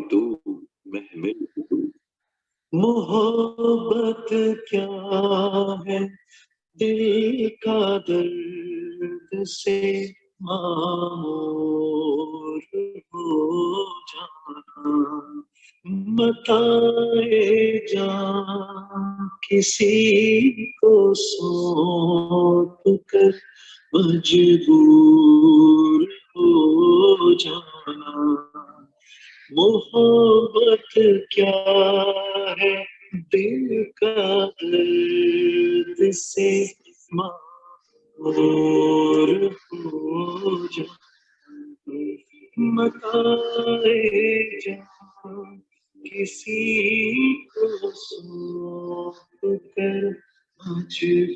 تو محمل محبت کیا ہے دل کا درد سے معمور ہو جانا بتائے جان کسی کو سونپ کر مجبور ہو جانا محبت کیا ہے دل کا درد سے معمور ہو جانا بتائے جان کسی کو سونپ کر مجبور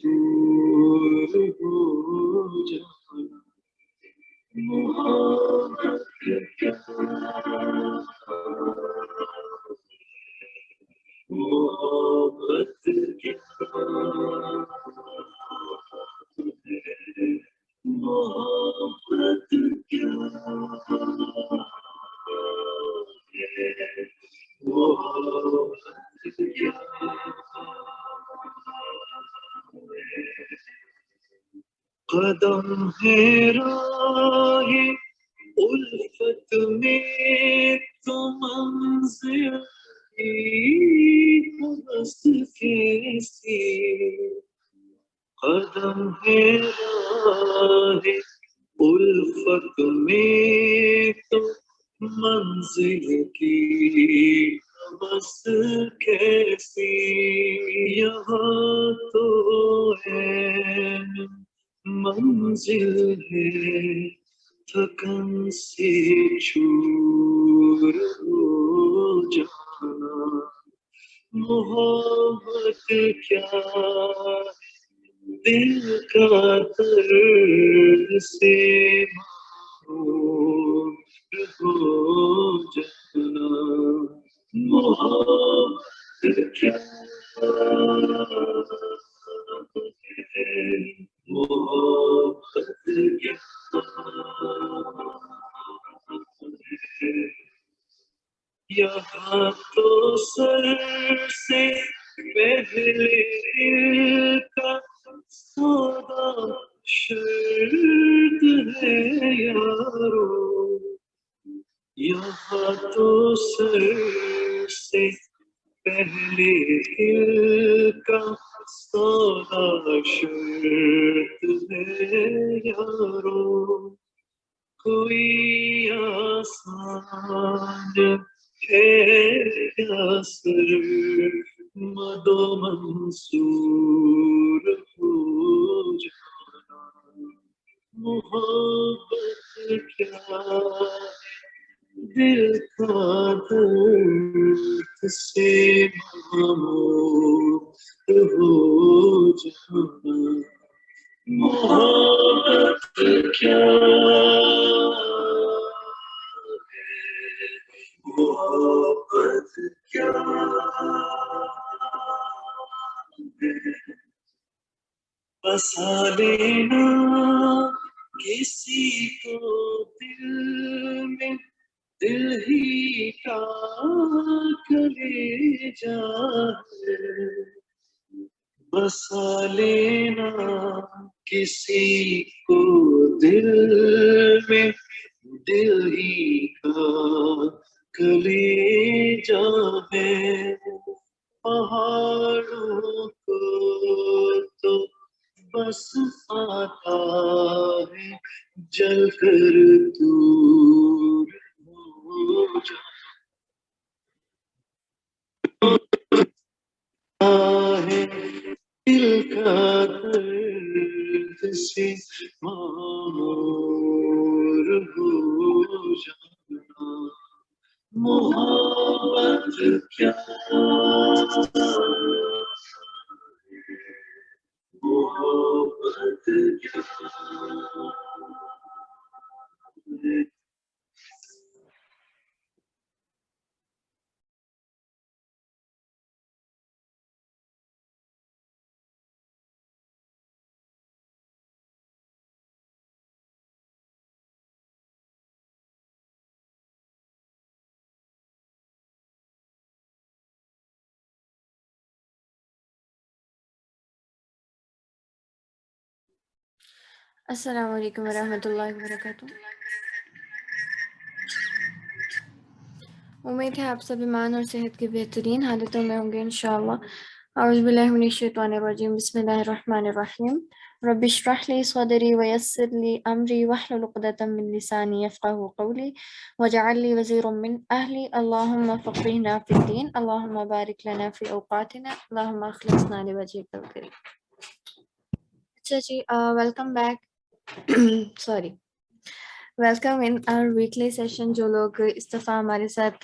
ہو جانا محبت کیا محبت کیا محبت کیا محبت کیا قدم ہے راہ الفت میں تو منزل بس کیسی قدم ہے راہ الفت میں تو منزل کی بس کیسی یہاں تو ہے منزل ہے تھکن سے چور ہو جانا محبت کیا دل کا درد سے معمور ہو جانا محبت کیا محبت کیا یہاں تو سر سے پہلے دل کا سودا شرط ہے یارو یہاں تو سر سے پہلے دل کا سودا شرط ہے یارو کوئی آسان ہے یاسر مدو منصور ہو جانا محبت کیا دل کا درد سے معمور ہو جانا محبت کیا محبت کیا بسا لینا کسی کو دل میں دل ہی کا کلیجا ہے بسا لینا کسی کو دل میں دل ہی کا کلیجا ہے پہاڑوں کو تو بس آتا ہے جل کر دور ہو جاتا ہے دل کا درد سے معمور ہو جانا محبت کیا محبت کیا السلام علیکم ورحمۃ اللہ وبرکاتہ. امید ہے آپ سب ایمان اور صحت کی بہترین حالتوں میں ہوں گے انشاءاللہ. اعوذ باللہ من الشیطان الرجیم. بسم اللہ الرحمن الرحیم. رب اشرح لی صدری ویسر لی امری واحلل عقدۃ من لسانی یفقهوا قولی واجعل لی وزیرا من اہلی. اللہم فقہنا فی الدین. اللہم بارک لنا فی اوقاتنا. اللہم اخلصنا لوجہک الکریم. اچھا جی، welcome back. Sorry, welcome in our weekly session. جو لوگ اس دفعہ ہمارے ساتھ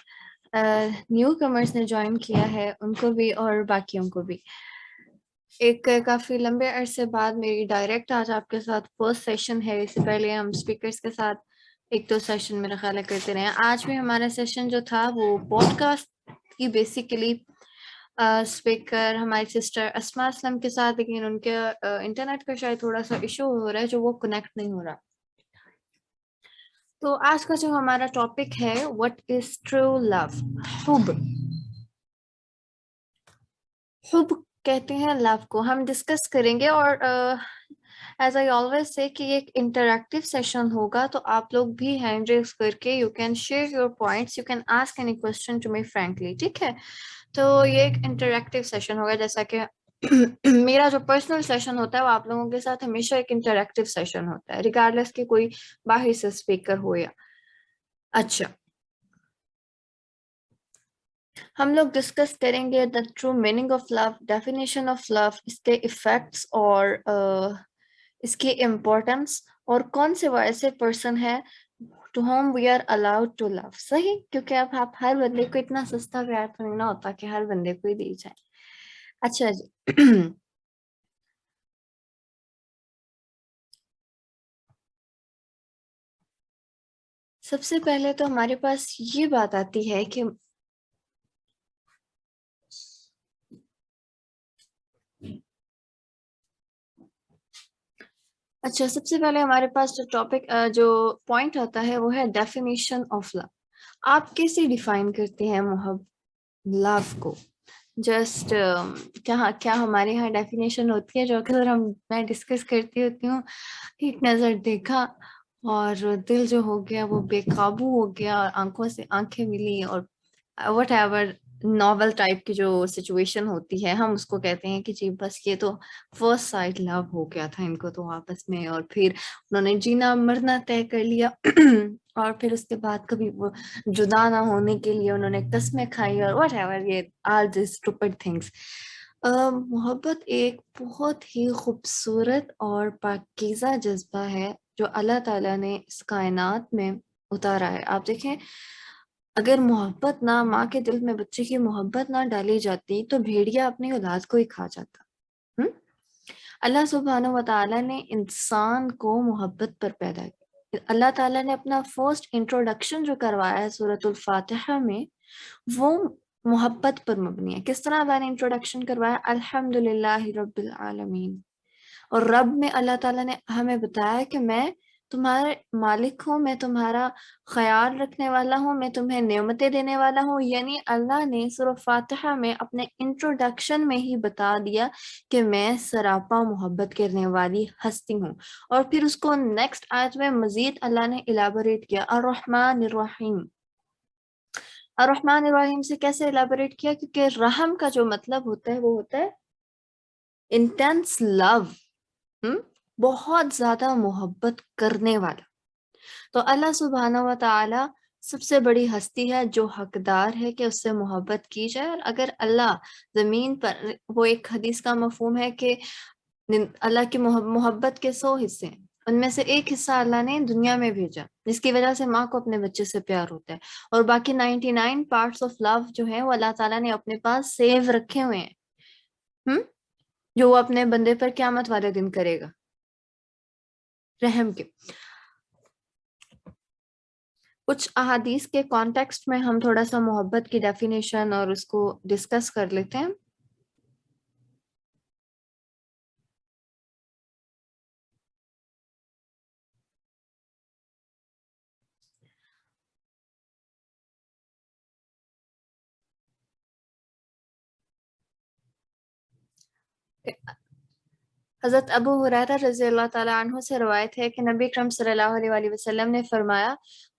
نیو کمرس نے جوائن کیا ہے ان کو بھی اور باقیوں کو بھی. ایک کافی لمبے عرصے بعد میری ڈائریکٹ آج آپ کے ساتھ فرسٹ سیشن ہے. اس سے پہلے ہم اسپیکرس کے ساتھ ایک دو سیشن میرا خیال ہے کرتے رہے ہیں. آج بھی ہمارا سیشن جو تھا وہ پوڈ کاسٹ کی بیسیکلی اسپیکر ہماری سسٹر اسما اسلم کے ساتھ، لیکن ان کے انٹرنیٹ کا شاید تھوڑا سا ایشو ہو رہا ہے جو وہ کنیکٹ نہیں ہو رہا. تو آج کا جو ہمارا ٹاپک ہے وٹ از ٹرو لو. حب. حب کہتے ہیں لو کو. ہم ڈسکس کریں گے اور ایز آئی آلویز سے کہ ایک انٹریکٹیو سیشن ہوگا تو آپ لوگ بھی ہینڈ ریز کر کے you can share your points, you can ask any question to me frankly. ٹھیک ہے؟ تو یہ ایک انٹریکٹیو سیشن ہوگا. جیسا کہ میرا جو پرسنل سیشن ہوتا ہے وہ آپ لوگوں کے ساتھ ہمیشہ ایک انٹریکٹیو سیشن ہوتا ہے ریگارڈلیس کہ کوئی باہر سے اسپیکر ہو یا. اچھا، ہم لوگ ڈسکس کریں گے the true meaning of love, definition of love, اس کے ایفیکٹس اور اس کی امپورٹنس، اور کون سے وہ ایسے پرسن ہے to whom we are allowed to love. صحیح؟ کیونکہ اب آپ ہر بندے کو اتنا سستا پیار تو نہیں نہ ہوتا کہ ہر بندے کو ہی دی جائے. اچھا جی. سب سے پہلے تو ہمارے پاس یہ بات آتی ہے کہ اچھا، سب سے پہلے ہمارے پاس جو ٹاپک جو پوائنٹ آتا ہے وہ ہے ڈیفینیشن آف لو. آپ کیسے ڈیفائن کرتے ہیں لو کو؟ جسٹ کیا ہمارے یہاں ڈیفینیشن ہوتی ہے جو اکثر میں ڈسکس کرتی ہوتی ہوں، ایک نظر دیکھا اور دل جو ہو گیا وہ بے قابو ہو گیا اور آنکھوں سے آنکھیں ملی، اور وٹ ایور ناول ٹائپ کی جو سچویشن ہوتی ہے ہم اس کو کہتے ہیں کہ جی بس یہ تو فرسٹ سائٹ لو ہو گیا تھا ان کو تو آپس میں، اور پھر انہوں نے جینا مرنا طے کر لیا اور پھر اس کے بعد کبھی وہ جدا نہ ہونے کے لیے انہوں نے قسمیں کھائی اور وٹ ایور یہ آل دیز اسٹوپڈ تھنگس. محبت ایک بہت ہی خوبصورت اور پاکیزہ جذبہ ہے جو اللہ تعالیٰ نے اس کائنات میں اتارا ہے. آپ دیکھیں، اگر محبت نہ، ماں کے دل میں بچے کی محبت نہ ڈالی جاتی تو بھیڑیا اپنی اولاد کو ہی کھا جاتا. اللہ سبحانہ و تعالیٰ نے انسان کو محبت پر پیدا کیا. اللہ تعالیٰ نے اپنا فرسٹ انٹروڈکشن جو کروایا ہے سورۃ الفاتحہ میں وہ محبت پر مبنی ہے. کس طرح اللہ نے انٹروڈکشن کروایا؟ الحمد للہ رب العالمین. اور رب میں اللہ تعالیٰ نے ہمیں بتایا کہ میں تمہارے مالک ہوں، میں تمہارا خیال رکھنے والا ہوں، میں تمہیں نعمتیں دینے والا ہوں. یعنی اللہ نے سورہ فاتحہ میں اپنے انٹروڈکشن میں ہی بتا دیا کہ میں سراپا محبت کرنے والی ہستی ہوں. اور پھر اس کو نیکسٹ آیت میں مزید اللہ نے الیبوریٹ کیا، الرحمن الرحیم. الرحمن الرحیم سے کیسے الیبوریٹ کیا؟ کیونکہ رحم کا جو مطلب ہوتا ہے وہ ہوتا ہے انٹینس لو، بہت زیادہ محبت کرنے والا. تو اللہ سبحانہ و تعالی سب سے بڑی ہستی ہے جو حقدار ہے کہ اس سے محبت کی جائے. اور اگر اللہ زمین پر، وہ ایک حدیث کا مفہوم ہے کہ اللہ کی محبت کے 100 حصے ہیں، ان میں سے ایک حصہ اللہ نے دنیا میں بھیجا جس کی وجہ سے ماں کو اپنے بچے سے پیار ہوتا ہے، اور باقی 99 پارٹس آف لو جو ہیں وہ اللہ تعالیٰ نے اپنے پاس سیو رکھے ہوئے ہیں، جو وہ اپنے بندے پر قیامت والے دن کرے گا رحم کے. کچھ احادیث کے کانٹیکسٹ میں ہم تھوڑا سا محبت کی ڈیفینیشن اور اس کو ڈسکس کر لیتے ہیں. حضرت ابو ہریرہ رضی اللہ تعالیٰ عنہ سے روایت ہے کہ نبی اکرم صلی اللہ علیہ وسلم نے فرمایا،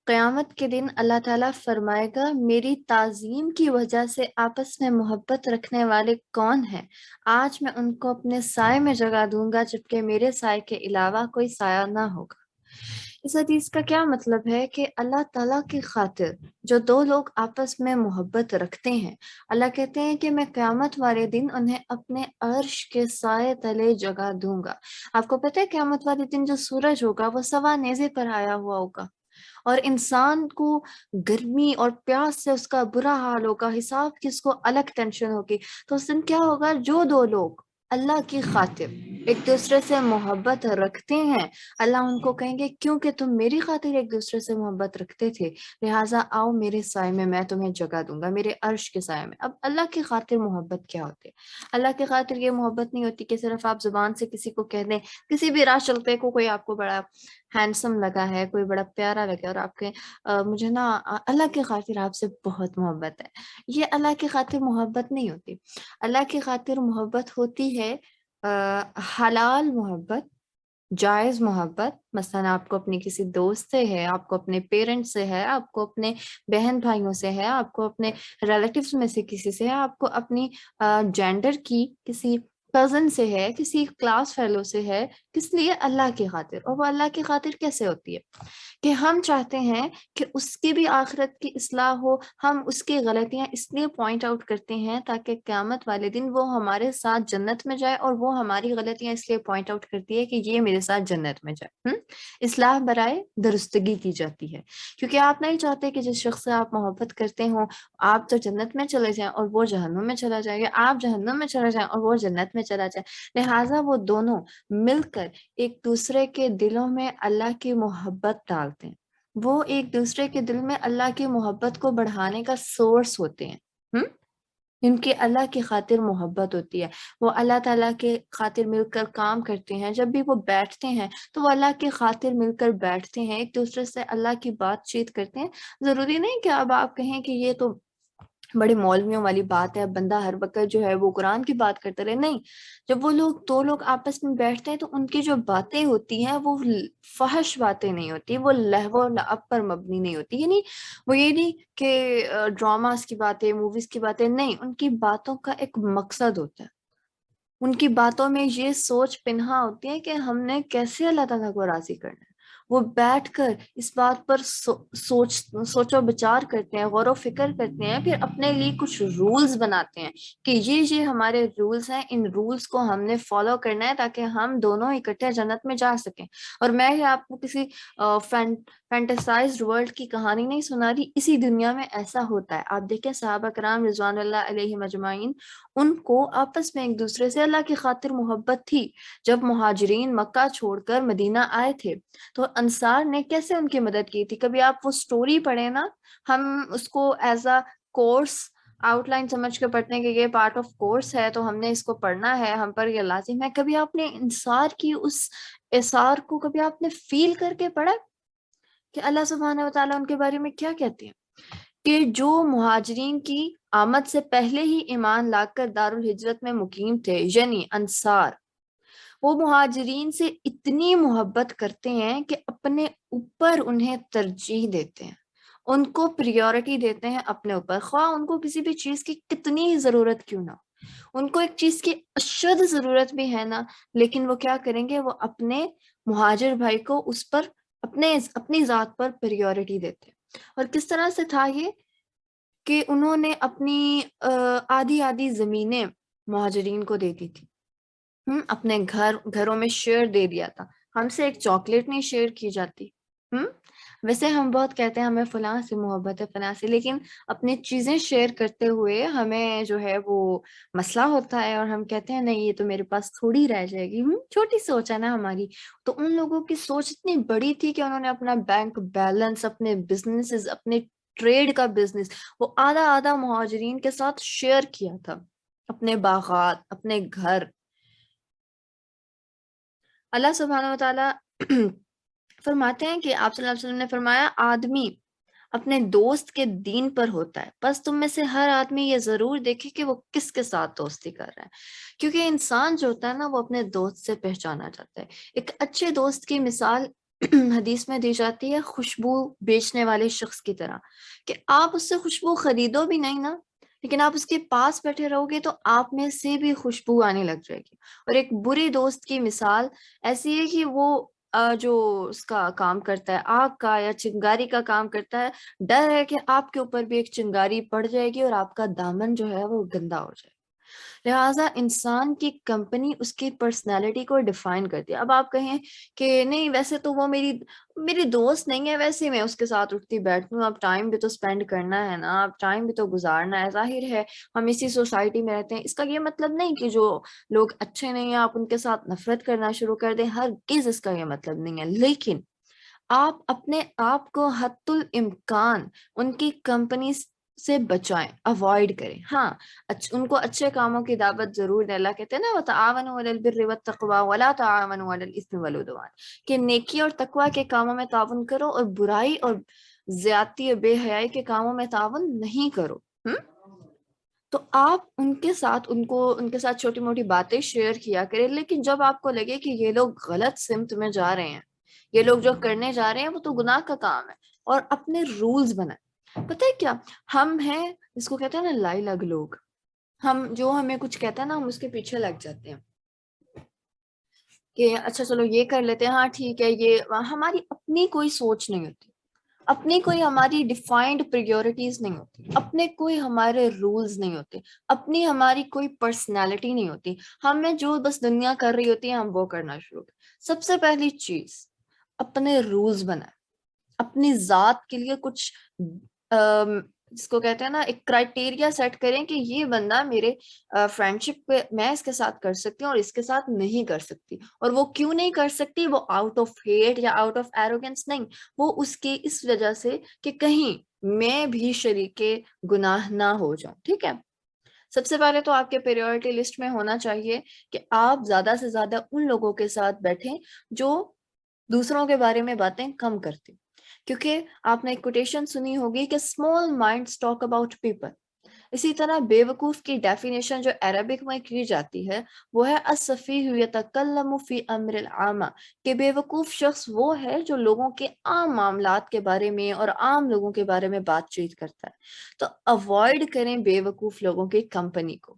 قیامت کے دن اللہ تعالیٰ فرمائے گا، میری تعظیم کی وجہ سے آپس میں محبت رکھنے والے کون ہیں؟ آج میں ان کو اپنے سائے میں جگہ دوں گا، جبکہ میرے سائے کے علاوہ کوئی سایہ نہ ہوگا۔ اس حدیث کا کیا مطلب ہے کہ اللہ تعالیٰ کی خاطر جو دو لوگ آپس میں محبت رکھتے ہیں، اللہ کہتے ہیں کہ میں قیامت والے دن انہیں اپنے عرش کے سائے تلے جگہ دوں گا۔ آپ کو پتہ ہے قیامت والے دن جو سورج ہوگا وہ سوا نیزے پر آیا ہوا ہوگا، اور انسان کو گرمی اور پیاس سے اس کا برا حال ہوگا، حساب کی اس کو الگ ٹینشن ہوگی۔ تو اس دن کیا ہوگا، جو دو لوگ اللہ کی خاطر ایک دوسرے سے محبت رکھتے ہیں، اللہ ان کو کہیں گے کیونکہ تم میری خاطر ایک دوسرے سے محبت رکھتے تھے، لہٰذا آؤ میرے سائے میں تمہیں جگہ دوں گا، میرے عرش کے سائے میں۔ اب اللہ کی خاطر محبت کیا ہوتی ہے؟ اللہ کی خاطر یہ محبت نہیں ہوتی کہ صرف آپ زبان سے کسی کو کہہ دیں، کسی بھی راہ چلتے کو کوئی آپ کو بڑا ہینڈسم لگا ہے، کوئی بڑا پیارا لگا اور آپ کے مجھے نا اللہ کی خاطر آپ سے بہت محبت ہے۔ یہ اللہ کی خاطر محبت نہیں ہوتی۔ اللہ کی خاطر محبت ہوتی ہے حلال محبت، جائز محبت، مثلا آپ کو اپنی کسی دوست سے ہے، آپ کو اپنے پیرنٹ سے ہے، آپ کو اپنے بہن بھائیوں سے ہے، آپ کو اپنے ریلیٹیوز میں سے کسی سے ہے، آپ کو اپنی جینڈر کی کسی کزن سے ہے، کسی کلاس فیلو سے ہے، کس لیے؟ اللہ کی خاطر۔ اور وہ اللہ کی خاطر کیسے ہوتی ہے کہ ہم چاہتے ہیں کہ اس کی بھی آخرت کی اصلاح ہو، ہم اس کی غلطیاں اس لیے پوائنٹ آؤٹ کرتے ہیں تاکہ قیامت والے دن وہ ہمارے ساتھ جنت میں جائے، اور وہ ہماری غلطیاں اس لیے پوائنٹ آؤٹ کرتی ہے کہ یہ میرے ساتھ جنت میں جائے۔ اصلاح برائے درستگی کی جاتی ہے، کیونکہ آپ نہیں چاہتے کہ جس شخص سے آپ محبت کرتے ہوں آپ تو جنت میں چلے جائیں اور وہ جہنم میں چلا جائے، یا آپ جہنم میں چلا جائیں اور وہ جنت میں چلا جائے، لہٰذا وہ دونوں مل کر ایک دوسرے کے دلوں میں اللہ کی محبت ڈالتے ہیں، وہ ایک دوسرے کے دل میں اللہ کی محبت کو بڑھانے کا سورس ہوتے ہیں۔ ان کی اللہ کی خاطر محبت ہوتی ہے، وہ اللہ تعالیٰ کے خاطر مل کر کام کرتے ہیں، جب بھی وہ بیٹھتے ہیں تو وہ اللہ کی خاطر مل کر بیٹھتے ہیں، ایک دوسرے سے اللہ کی بات چیت کرتے ہیں۔ ضروری نہیں کہ اب آپ کہیں کہ یہ تو بڑے مولویوں والی بات ہے، بندہ ہر وقت جو ہے وہ قرآن کی بات کرتے رہے، نہیں۔ جب وہ لوگ دو لوگ آپس میں بیٹھتے ہیں تو ان کی جو باتیں ہوتی ہیں وہ فحش باتیں نہیں ہوتی، وہ لہو و لعب پر مبنی نہیں ہوتی، یعنی وہ یہ نہیں کہ ڈراماز کی باتیں، موویز کی باتیں، نہیں، ان کی باتوں کا ایک مقصد ہوتا ہے، ان کی باتوں میں یہ سوچ پنہا ہوتی ہے کہ ہم نے کیسے اللہ تعالیٰ کو راضی کرنا ہے۔ وہ بیٹھ کر اس بات پر سوچ و بچار کرتے ہیں، غور و فکر کرتے ہیں، پھر اپنے لیے کچھ رولز بناتے ہیں کہ یہ ہمارے رولز ہیں، ان رولز کو ہم نے فالو کرنا ہے تاکہ ہم دونوں اکٹھے جنت میں جا سکیں۔ اور میں آپ کو کسی فینٹیسائزڈ ورلڈ کی کہانی نہیں سنا رہی، اسی دنیا میں ایسا ہوتا ہے۔ آپ دیکھیں صحابہ کرام رضوان اللہ علیہ مجمعین، ان کو آپس میں ایک دوسرے سے اللہ کی خاطر محبت تھی۔ جب مہاجرین مکہ چھوڑ کر مدینہ آئے تھے تو انصار نے کیسے ان کی مدد کی تھی؟ کبھی آپ وہ سٹوری پڑھیں نا، ہم اس کو as a course out line سمجھ کے پڑھتے ہیں کہ یہ پارٹ آف کورس ہے تو ہم نے اس کو پڑھنا ہے، ہم پر یہ لازم ہے۔ کبھی آپ نے انصار کی اس اثار کو کبھی آپ نے فیل کر کے پڑھا کہ اللہ سبحانہ وتعالیٰ ان کے بارے میں کیا کہتے ہیں؟ کہ جو مہاجرین کی آمد سے پہلے ہی ایمان لا کر دارالہجرت میں مقیم تھے، یعنی انصار، وہ مہاجرین سے اتنی محبت کرتے ہیں کہ اپنے اوپر انہیں ترجیح دیتے ہیں، ان کو پریورٹی دیتے ہیں اپنے اوپر، خواہ ان کو کسی بھی چیز کی کتنی ضرورت کیوں نہ ہو۔ ان کو ایک چیز کی اشد ضرورت بھی ہے نا، لیکن وہ کیا کریں گے، وہ اپنے مہاجر بھائی کو اس پر اپنی ذات پر پریورٹی دیتے ہیں۔ اور کس طرح سے تھا یہ کہ انہوں نے اپنی آدھی زمینیں مہاجرین کو دے دی تھی، اپنے گھروں میں شیئر دے دیا تھا۔ ہم سے ایک چاکلیٹ نہیں شیئر کی جاتی۔ ویسے ہم بہت کہتے ہیں ہمیں فلاں سے محبت ہے، فلاں سے، لیکن اپنی چیزیں شیئر کرتے ہوئے ہمیں جو ہے وہ مسئلہ ہوتا ہے، اور ہم کہتے ہیں نہیں یہ تو میرے پاس تھوڑی رہ جائے گی۔ چھوٹی سوچ ہے نا ہماری۔ تو ان لوگوں کی سوچ اتنی بڑی تھی کہ انہوں نے اپنا بینک بیلنس، اپنے بزنسز، اپنے ٹریڈ کا بزنس، وہ آدھا مہاجرین کے ساتھ شیئر کیا تھا، اپنے باغات، اپنے گھر۔ اللہ سبحانہ وتعالیٰ فرماتے ہیں کہ آپ صلی اللہ علیہ وسلم نے فرمایا، آدمی اپنے دوست کے دین پر ہوتا ہے. بس تم میں سے ہر آدمی یہ ضرور دیکھے کہ وہ کس کے ساتھ دوستی کر رہا ہے، کیونکہ انسان جو ہوتا ہے نا وہ اپنے دوست سے پہچانا جاتا ہے. ایک اچھے دوست کی مثال حدیث میں دی جاتی ہے خوشبو بیچنے والے شخص کی طرح، کہ آپ اس سے خوشبو خریدو بھی نہیں نا، لیکن آپ اس کے پاس بیٹھے رہو گے تو آپ میں سے بھی خوشبو آنے لگ جائے گی. اور ایک بری دوست کی مثال ایسی ہے کہ وہ جو اس کا کام کرتا ہے آگ کا یا چنگاری کا کام کرتا ہے، ڈر ہے کہ آپ کے اوپر بھی ایک چنگاری پڑ جائے گی اور آپ کا دامن جو ہے وہ گندا ہو جائے گا. لہٰذا انسان کی کمپنی اس کی پرسنالٹی کو ڈیفائن کرتی ہے. اب آپ کہیں کہ نہیں ویسے تو وہ میری دوست نہیں ہے، ویسے میں اس کے ساتھ اٹھتی بیٹھتی ہوں، اب ٹائم بھی تو اسپینڈ کرنا ہے نا، اب ٹائم بھی تو گزارنا ہے، ظاہر ہے ہم اسی سوسائٹی میں رہتے ہیں. اس کا یہ مطلب نہیں کہ جو لوگ اچھے نہیں ہیں آپ ان کے ساتھ نفرت کرنا شروع کر دیں، ہرگز اس کا یہ مطلب نہیں ہے. لیکن آپ اپنے آپ کو حد الامکان ان کی کمپنی سے بچائیں، اوائڈ کریں. ہاں ان کو اچھے کاموں کی دعوت ضرور دیں. اللہ کہتے ہیں نا وَتَعَاوَنُوا عَلَى الْبِرِّ وَالتَّقْوَىٰ وَلَا تَعَاوَنُوا عَلَى الْإِثْمِ وَالْعُدْوَانِ، کہ نیکی اور تقویٰ کے کاموں میں تعاون کرو اور برائی اور زیادتی اور بے حیائی کے کاموں میں تعاون نہیں کرو. تو آپ ان کے ساتھ ان کے ساتھ چھوٹی موٹی باتیں شیئر کیا کریں، لیکن جب آپ کو لگے کہ یہ لوگ غلط سمت میں جا رہے ہیں، یہ لوگ جو کرنے جا رہے ہیں وہ تو گناہ کا کام ہے، اور اپنے رولز بنائیں. پتہ ہے کیا، ہم ہیں اس کو کہتے ہیں نا لائی لگ لوگ، ہمیں کچھ کہتا ہے نا ہم اس کے پیچھے لگ جاتے ہیں کہ اچھا چلو یہ کر لیتے ہیں، ہاں ٹھیک ہے. یہ ہماری اپنی کوئی سوچ نہیں ہوتی، اپنی کوئی ہماری ڈیفائنڈ پریورٹیز نہیں ہوتی، اپنے کوئی ہمارے رولز نہیں ہوتے، اپنی ہماری کوئی پرسنالٹی نہیں ہوتی. ہمیں جو بس دنیا کر رہی ہوتی ہے ہم وہ کرنا شروع کریں. سب سے پہلی چیز اپنے رولز بنائیں، اپنی ذات کے لیے کچھ جس کو کہتے ہیں نا ایک کرائٹیریا سیٹ کریں کہ یہ بندہ میرے فرینڈ شپ پہ میں اس کے ساتھ کر سکتی ہوں اور اس کے ساتھ نہیں کر سکتی. اور وہ کیوں نہیں کر سکتی؟ وہ آؤٹ آف ہیٹ یا آؤٹ آف ایروگینس نہیں، وہ اس وجہ سے کہ کہیں میں بھی شریک گناہ نہ ہو جاؤں. ٹھیک ہے، سب سے پہلے تو آپ کے پریورٹی لسٹ میں ہونا چاہیے کہ آپ زیادہ سے زیادہ ان لوگوں کے ساتھ بیٹھیں جو دوسروں کے بارے میں باتیں کم کرتے. کیونکہ آپ نے ایک کوٹیشن سنی ہوگی کہ small minds talk about people. اسی طرح بے وقوف کی ڈیفینیشن جو عربک میں کی جاتی ہے وہ ہے السفیہ یتکلم فی امر العامہ، کہ بے وقوف شخص وہ ہے جو لوگوں کے عام معاملات کے بارے میں اور عام لوگوں کے بارے میں بات چیت کرتا ہے. تو اوائڈ کریں بے وقوف لوگوں کی کمپنی کو.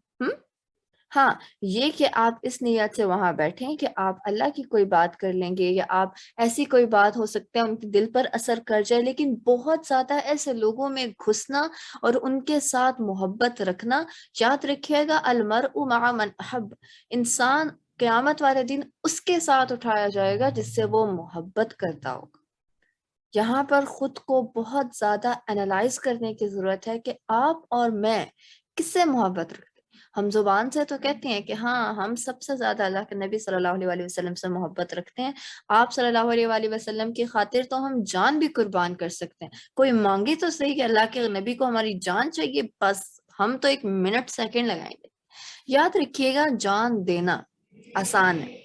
ہاں یہ کہ آپ اس نیت سے وہاں بیٹھیں کہ آپ اللہ کی کوئی بات کر لیں گے یا آپ ایسی کوئی بات ہو سکتا ہے ان کے دل پر اثر کر جائے، لیکن بہت زیادہ ایسے لوگوں میں گھسنا اور ان کے ساتھ محبت رکھنا. یاد رکھیے گا المرء مع من احب، انسان قیامت والے دن اس کے ساتھ اٹھایا جائے گا جس سے وہ محبت کرتا ہوگا. یہاں پر خود کو بہت زیادہ انالائز کرنے کی ضرورت ہے کہ آپ اور میں کس سے محبت رکھتے ہیں. ہم زبان سے تو کہتے ہیں کہ ہاں ہم سب سے زیادہ اللہ کے نبی صلی اللہ علیہ وسلم سے محبت رکھتے ہیں، آپ صلی اللہ علیہ وسلم کی خاطر تو ہم جان بھی قربان کر سکتے ہیں. کوئی مانگے تو صحیح کہ اللہ کے نبی کو ہماری جان چاہیے، بس ہم تو 1 منٹ سیکنڈ لگائیں گے. یاد رکھیے گا جان دینا آسان ہے،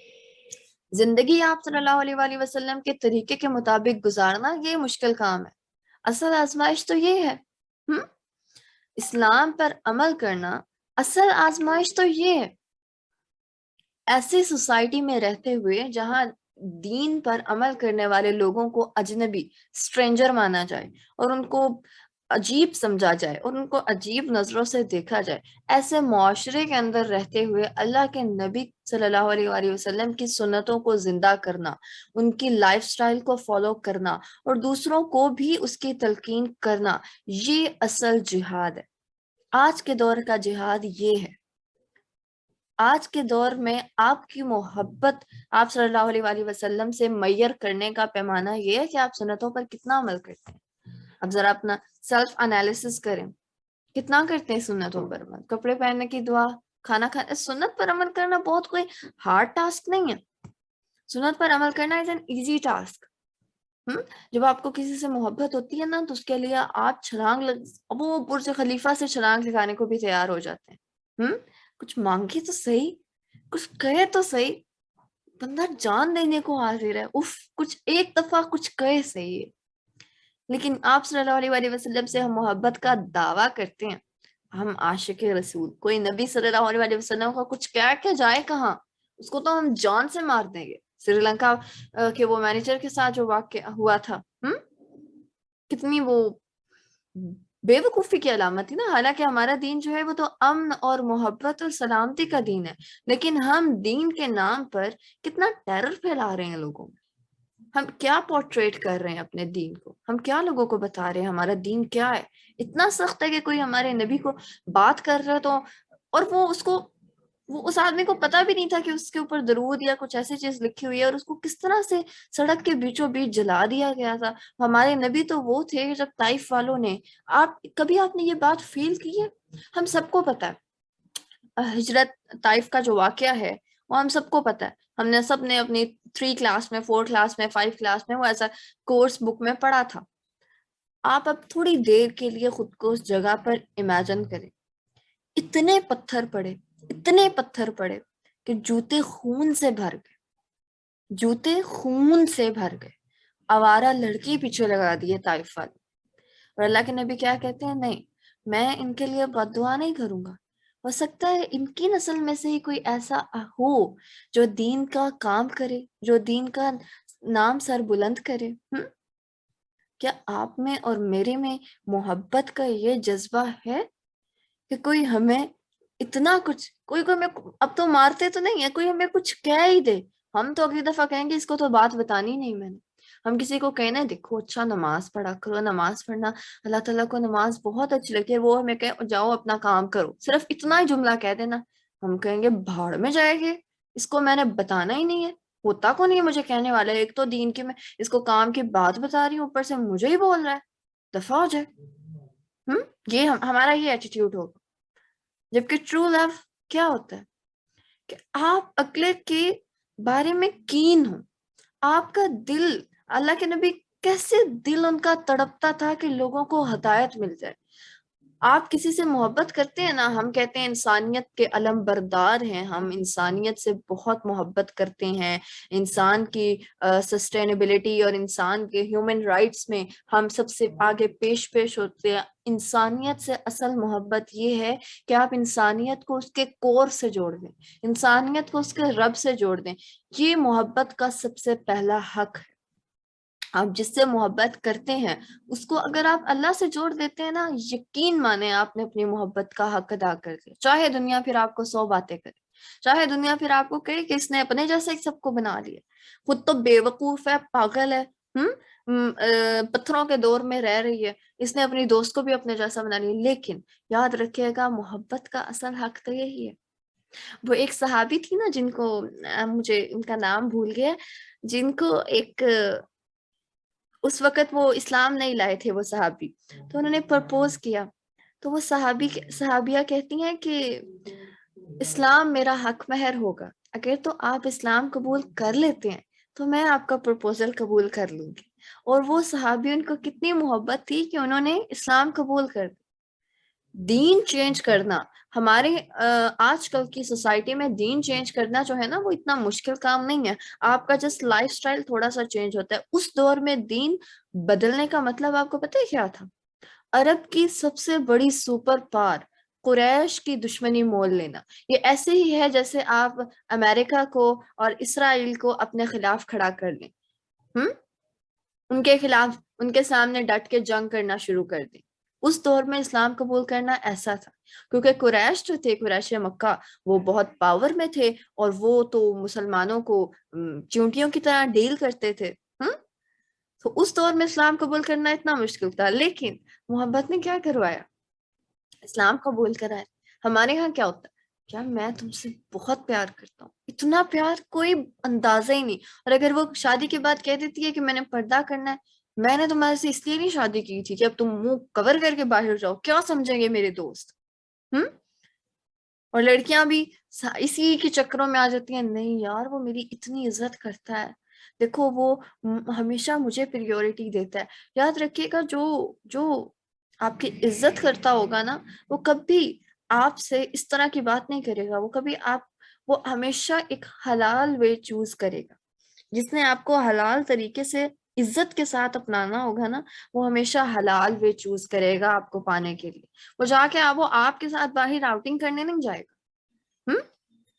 زندگی آپ صلی اللہ علیہ وآلہ وسلم کے طریقے کے مطابق گزارنا یہ مشکل کام ہے. اصل آزمائش تو یہ ہے، اسلام پر عمل کرنا اصل آزمائش تو یہ ہے. ایسی سوسائٹی میں رہتے ہوئے جہاں دین پر عمل کرنے والے لوگوں کو اجنبی، اسٹرینجر مانا جائے اور ان کو عجیب سمجھا جائے اور ان کو عجیب نظروں سے دیکھا جائے، ایسے معاشرے کے اندر رہتے ہوئے اللہ کے نبی صلی اللہ علیہ وآلہ وسلم کی سنتوں کو زندہ کرنا، ان کی لائف سٹائل کو فالو کرنا اور دوسروں کو بھی اس کی تلقین کرنا، یہ اصل جہاد ہے. آج کے دور کا جہاد یہ ہے. آج کے دور میں آپ کی محبت آپ صلی اللہ علیہ وآلہ وسلم سے میئر کرنے کا پیمانہ یہ ہے کہ آپ سنتوں پر کتنا عمل کرتے ہیں. اب ذرا اپنا سیلف انالیسس کریں، کتنا کرتے ہیں سنتوں پر عمل؟ کپڑے پہننے کی دعا، کھانا کھانا، سنت پر عمل کرنا بہت کوئی ہارڈ ٹاسک نہیں ہے. سنت پر عمل کرنا از این ایزی ٹاسک. جب آپ کو کسی سے محبت ہوتی ہے نا تو اس کے لیے آپ وہ برج خلیفہ سے چھلانگ لگانے کو بھی تیار ہو جاتے ہیں. کچھ مانگے تو صحیح، کچھ کہے تو صحیح، بندہ جان دینے کو حاضر ہے. کچھ ایک دفعہ کچھ کہے صحیح. لیکن آپ صلی اللہ علیہ وسلم سے ہم محبت کا دعویٰ کرتے ہیں، ہم عاشق رسول، کوئی نبی صلی اللہ علیہ وسلم کا کچھ کہہ کے جائے کہاں، اس کو تو ہم جان سے مار دیں گے۔ سری لنکا کے وہ مینیجر کے ساتھ جو واقعہ ہوا تھا، کتنی وہ بے وقوفی کی علامت تھی نا۔ حالانکہ ہمارا دین جو ہے وہ تو امن اور محبت اور سلامتی کا دین ہے، لیکن ہم دین کے نام پر کتنا ٹیرر پھیلا رہے ہیں لوگوں میں۔ ہم کیا پورٹریٹ کر رہے ہیں اپنے دین کو، ہم کیا لوگوں کو بتا رہے ہیں ہمارا دین کیا ہے۔ اتنا سخت ہے کہ کوئی ہمارے نبی کو بات کر رہا ہے تو، اور وہ اس آدمی کو پتا بھی نہیں تھا کہ اس کے اوپر درود یا کچھ ایسی چیز لکھی ہوئی ہے، اور اس کو کس طرح سے سڑک کے بیچوں بیچ جلا دیا گیا تھا۔ ہمارے نبی تو وہ تھے جب طائف والوں نے، کبھی آپ نے یہ بات فیل کی ہے؟ ہم سب کو پتا ہے ہجرت طائف کا جو واقعہ ہے وہ ہم سب کو پتا ہے، ہم نے سب نے اپنی 3 کلاس میں، 4 کلاس میں، 5 کلاس میں وہ ایسا کورس بک میں پڑھا تھا۔ آپ اب تھوڑی دیر کے لیے خود کو اس جگہ پر امیجن کریں، اتنے پتھر پڑے کہ جوتے خون سے بھر گئے، آوارہ لڑکی پیچھے لگا دیے طائف والے۔ اور اللہ کے نبی کیا کہتے ہیں؟ نہیں، میں ان کے لیے بد دعا نہیں کروں گا، ہو سکتا ہے ان کی نسل میں سے ہی کوئی ایسا ہو جو دین کا کام کرے، جو دین کا نام سر بلند کرے۔ کیا آپ میں اور میرے میں محبت کا یہ جذبہ ہے کہ کوئی ہمیں اتنا کچھ، کوئی ہمیں اب تو مارتے تو نہیں ہے، کوئی ہمیں کچھ کہہ ہی دے، ہم تو اگلی دفعہ کہیں گے اس کو تو بات بتانی نہیں میں نے۔ ہم کسی کو کہنا ہے دیکھو اچھا نماز پڑھا کرو، نماز پڑھنا اللہ تعالیٰ کو نماز بہت اچھی لگتی ہے، وہ ہمیں کہے جاؤ اپنا کام کرو، صرف اتنا ہی جملہ کہہ دینا، ہم کہیں گے بھاڑ میں جائے گے، اس کو میں نے بتانا ہی نہیں ہے، ہوتا کو نہیں مجھے کہنے والا ہے، ایک تو دین کے میں اس کو کام کی بات بتا رہی ہوں، اوپر سے مجھے ہی بول رہا ہے، دفعہ ہو جائے۔ یہ ہمارا یہ ایٹیٹیوڈ ہوگا۔ جبکہ ٹرو لو کیا ہوتا ہے کہ آپ اگلے کے بارے میں کین ہو، آپ کا دل، اللہ کے نبی کیسے دل ان کا تڑپتا تھا کہ لوگوں کو ہدایت مل جائے۔ آپ کسی سے محبت کرتے ہیں نا، ہم کہتے ہیں انسانیت کے علم بردار ہیں، ہم انسانیت سے بہت محبت کرتے ہیں، انسان کی سسٹینیبلٹی اور انسان کے ہیومن رائٹس میں ہم سب سے آگے پیش ہوتے ہیں۔ انسانیت سے اصل محبت یہ ہے کہ آپ انسانیت کو اس کے کور سے جوڑ دیں، انسانیت کو اس کے رب سے جوڑ دیں، یہ محبت کا سب سے پہلا حق ہے۔ آپ جس سے محبت کرتے ہیں اس کو اگر آپ اللہ سے جوڑ دیتے ہیں نا، یقین مانیں آپ نے اپنی محبت کا حق ادا کر دیا، چاہے دنیا پھر آپ کو 100 باتیں کرے، چاہے دنیا پھر آپ کو کہے کہ اس نے اپنے جیسے سب کو بنا لیا، خود تو بے وقوف ہے، پاگل ہے، پتھروں کے دور میں رہ رہی ہے، اس نے اپنی دوست کو بھی اپنے جیسا بنا لیا۔ لیکن یاد رکھیے گا محبت کا اصل حق تو یہی ہے۔ وہ ایک صحابی تھی نا جن کو مجھے ان کا نام بھول گیا، جن کو ایک اس وقت وہ اسلام نہیں لائے تھے وہ صحابی، تو انہوں نے پرپوز کیا، تو وہ صحابیہ کہتی ہیں کہ اسلام میرا حق مہر ہوگا، اگر تو آپ اسلام قبول کر لیتے ہیں تو میں آپ کا پرپوزل قبول کر لوں گی۔ اور وہ صحابی ان کو کتنی محبت تھی کہ انہوں نے اسلام قبول کر دیا۔ دین چینج کرنا ہمارے آج کل کی سوسائٹی میں دین چینج کرنا جو ہے نا وہ اتنا مشکل کام نہیں ہے، آپ کا جسٹ لائف سٹائل تھوڑا سا چینج ہوتا ہے۔ اس دور میں دین بدلنے کا مطلب آپ کو پتہ ہے کیا تھا؟ عرب کی سب سے بڑی سپر پاور قریش کی دشمنی مول لینا۔ یہ ایسے ہی ہے جیسے آپ امریکہ کو اور اسرائیل کو اپنے خلاف کھڑا کر لیں، ان کے خلاف، ان کے سامنے ڈٹ کے جنگ کرنا شروع کر دیں۔ اس دور میں اسلام قبول کرنا ایسا تھا، کیونکہ قریش جو تھے، قریش مکہ، وہ بہت پاور میں تھے اور وہ تو مسلمانوں کو چونٹیوں کی طرح ڈیل کرتے تھے۔ تو اس دور میں اسلام قبول کرنا اتنا مشکل تھا، لیکن محبت نے کیا کروایا؟ اسلام قبول کرایا۔ ہمارے ہاں کیا ہوتا ہے؟ کیا میں تم سے بہت پیار کرتا ہوں، اتنا پیار کوئی اندازہ ہی نہیں، اور اگر وہ شادی کے بعد کہہ دیتی ہے کہ میں نے پردہ کرنا ہے، میں نے تمہارے سے اس لیے نہیں شادی کی تھی کہ اب تم منہ کور کر کے باہر جاؤ، کیا سمجھیں گے میرے دوست؟ اور لڑکیاں بھی اسی کے چکروں میں آ جاتی ہیں، نہیں یار وہ میری اتنی عزت کرتا ہے، دیکھو وہ ہمیشہ مجھے پریورٹی دیتا ہے۔ یاد رکھیے گا جو آپ کی عزت کرتا ہوگا نا، وہ کبھی آپ سے اس طرح کی بات نہیں کرے گا، وہ ہمیشہ ایک حلال وے چوز کرے گا۔ جس نے آپ کو حلال طریقے سے عزت کے ساتھ اپنانا ہوگا نا، وہ ہمیشہ حلال وے چوز کرے گا آپ کو پانے کے لیے. وہ جا کے وہ آپ کے ساتھ باہر آؤٹنگ کرنے نہیں جائے گا،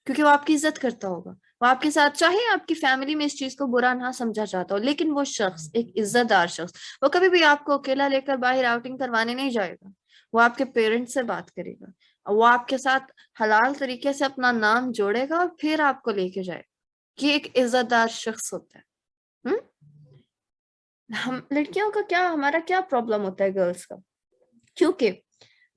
کیونکہ وہ آپ کی عزت کرتا ہوگا. وہ آپ کے ساتھ، چاہے آپ کی فیملی میں اس چیز کو برا نہ سمجھا جاتا ہو، لیکن وہ شخص ایک عزت دار شخص، وہ کبھی بھی آپ کو اکیلا لے کر باہر آؤٹنگ کروانے نہیں جائے گا. وہ آپ کے پیرنٹس سے بات کرے گا، وہ آپ کے ساتھ حلال طریقے سے اپنا نام جوڑے گا اور پھر آپ کو لے کے جائے گا. یہ ایک عزت دار شخص ہوتا ہے. ہم لڑکیوں کا کیا، ہمارا کیا پرابلم ہوتا ہے گرلس کا، کیونکہ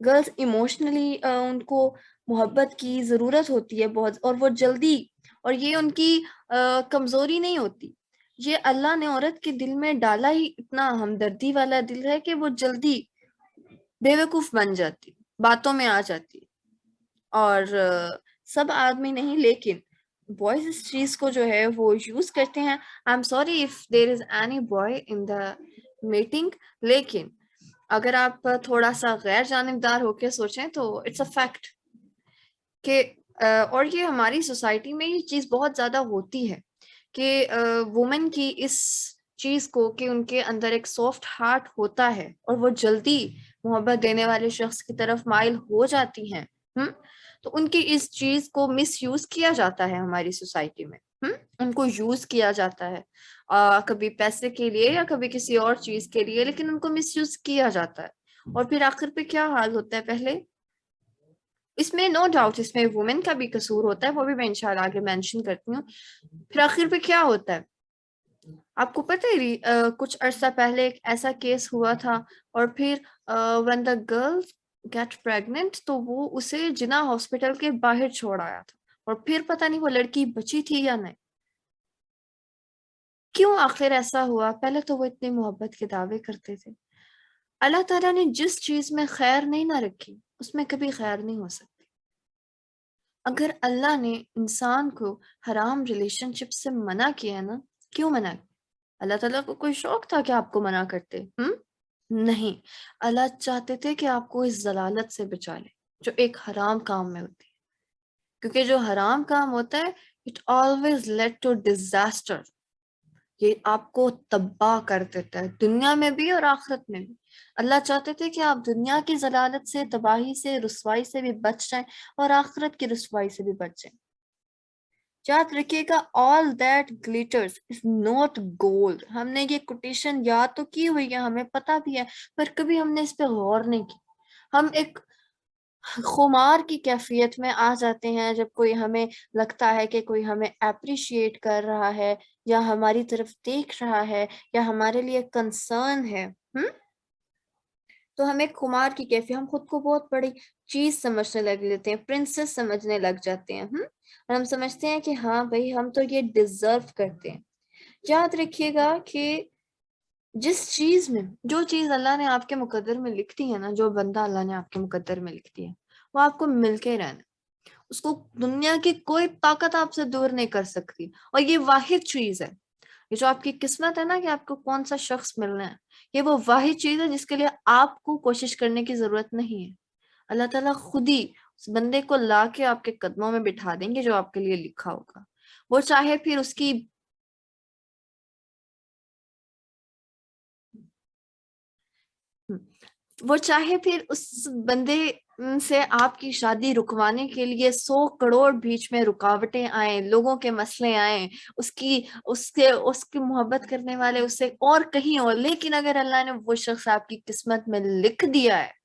گرلس ایموشنلی ان کو محبت کی ضرورت ہوتی ہے بہت، اور وہ جلدی، اور یہ ان کی کمزوری نہیں ہوتی، یہ اللہ نے عورت کے دل میں ڈالا ہی اتنا ہمدردی والا دل ہے کہ وہ جلدی بے وقوف بن جاتی، باتوں میں آ جاتی. اور سب آدمی نہیں، لیکن بوائز اس چیز کو جو ہے وہ یوز کرتے ہیں. I am sorry if there is any boy in the meeting, لیکن اگر آپ تھوڑا سا غیر جانبدار ہو کے سوچیں تو اٹس اے فیکٹ کہ اور یہ ہماری سوسائٹی میں یہ چیز بہت زیادہ ہوتی ہے کہ وومن کی اس چیز کو کہ ان کے اندر ایک سافٹ ہارٹ ہوتا ہے اور وہ جلدی محبت دینے والے شخص کی طرف مائل ہو جاتی ہیں. تو ان کی اس چیز کو مس یوز کیا جاتا ہے ہماری سوسائٹی میں. ان کو یوز کیا جاتا ہے کبھی پیسے کے لیے یا کبھی کسی اور چیز کے لیے، لیکن ان کو مس یوز کیا جاتا ہے. اور پھر آخر پہ کیا حال ہوتا ہے، پہلے اس میں نو ڈاؤٹ اس میں وومن کا بھی قصور ہوتا ہے، وہ بھی میں انشاءاللہ آگے مینشن کرتی ہوں. پھر آخر پہ کیا ہوتا ہے آپ کو پتہ ہے، کچھ عرصہ پہلے ایک ایسا کیس ہوا تھا، اور پھر when the girl get pregnant تو وہ اسے جنا ہاسپٹل کے باہر چھوڑ آیا تھا، اور پھر پتہ نہیں وہ لڑکی بچی تھی یا نہیں. کیوں آخر ایسا ہوا؟ پہلے تو وہ اتنی محبت کے دعوے کرتے تھے. اللہ تعالیٰ نے جس چیز میں خیر نہیں نہ رکھی اس میں کبھی خیر نہیں ہو سکتی. اگر اللہ نے انسان کو حرام ریلیشن شپ سے منع کیا نا، کیوں منع کیا؟ اللہ تعالیٰ کو کوئی شوق تھا کہ آپ کو منع کرتے؟ نہیں، اللہ چاہتے تھے کہ آپ کو اس ضلالت سے بچا لے جو ایک حرام کام میں ہوتی ہے، کیونکہ جو حرام کام ہوتا ہے it always led to disaster. یہ آپ کو تباہ کر دیتا ہے دنیا میں بھی اور آخرت میں بھی. اللہ چاہتے تھے کہ آپ دنیا کی ضلالت سے، تباہی سے، رسوائی سے بھی بچ جائیں اور آخرت کی رسوائی سے بھی بچ جائیں. یاد رکھیے گا all that glitters is not gold. ہم نے یہ کوٹیشن یاد تو کی ہوئی ہے، ہمیں پتہ بھی ہے، پر کبھی ہم نے اس پہ غور نہیں کی. ہم ایک خمار کی کیفیت میں آ جاتے ہیں جب کوئی ہمیں لگتا ہے کہ کوئی ہمیں اپریشیٹ کر رہا ہے یا ہماری طرف دیکھ رہا ہے یا ہمارے لیے کنسرن ہے، تو ہمیں خمار کی کیفیت، ہم خود کو بہت بڑی چیز سمجھنے لگ لیتے ہیں، پرنسس سمجھنے لگ جاتے ہیں، اور ہم سمجھتے ہیں کہ ہاں بھائی ہم تو یہ ڈیزرو کرتے ہیں. یاد رکھیے گا کہ جس چیز میں، جو چیز اللہ نے آپ کے مقدر میں لکھ دی ہے نا، جو بندہ اللہ نے آپ کے مقدر میں لکھ دی ہے وہ آپ کو مل کے رہنا، اس کو دنیا کی کوئی طاقت آپ سے دور نہیں کر سکتی. اور یہ واحد چیز ہے، یہ جو آپ کی قسمت ہے نا کہ آپ کو کون سا شخص ملنا ہے، یہ وہ واحد چیز ہے جس کے لیے آپ کو کوشش کرنے کی ضرورت نہیں ہے. اللہ تعالیٰ خود ہی اس بندے کو لا کے آپ کے قدموں میں بٹھا دیں گے جو آپ کے لیے لکھا ہوگا. وہ چاہے پھر اس کی اس بندے سے آپ کی شادی رکوانے کے لیے 100 کروڑ بیچ میں رکاوٹیں آئیں، لوگوں کے مسئلے آئیں، اس کی محبت کرنے والے اس سے اور کہیں اور، لیکن اگر اللہ نے وہ شخص آپ کی قسمت میں لکھ دیا ہے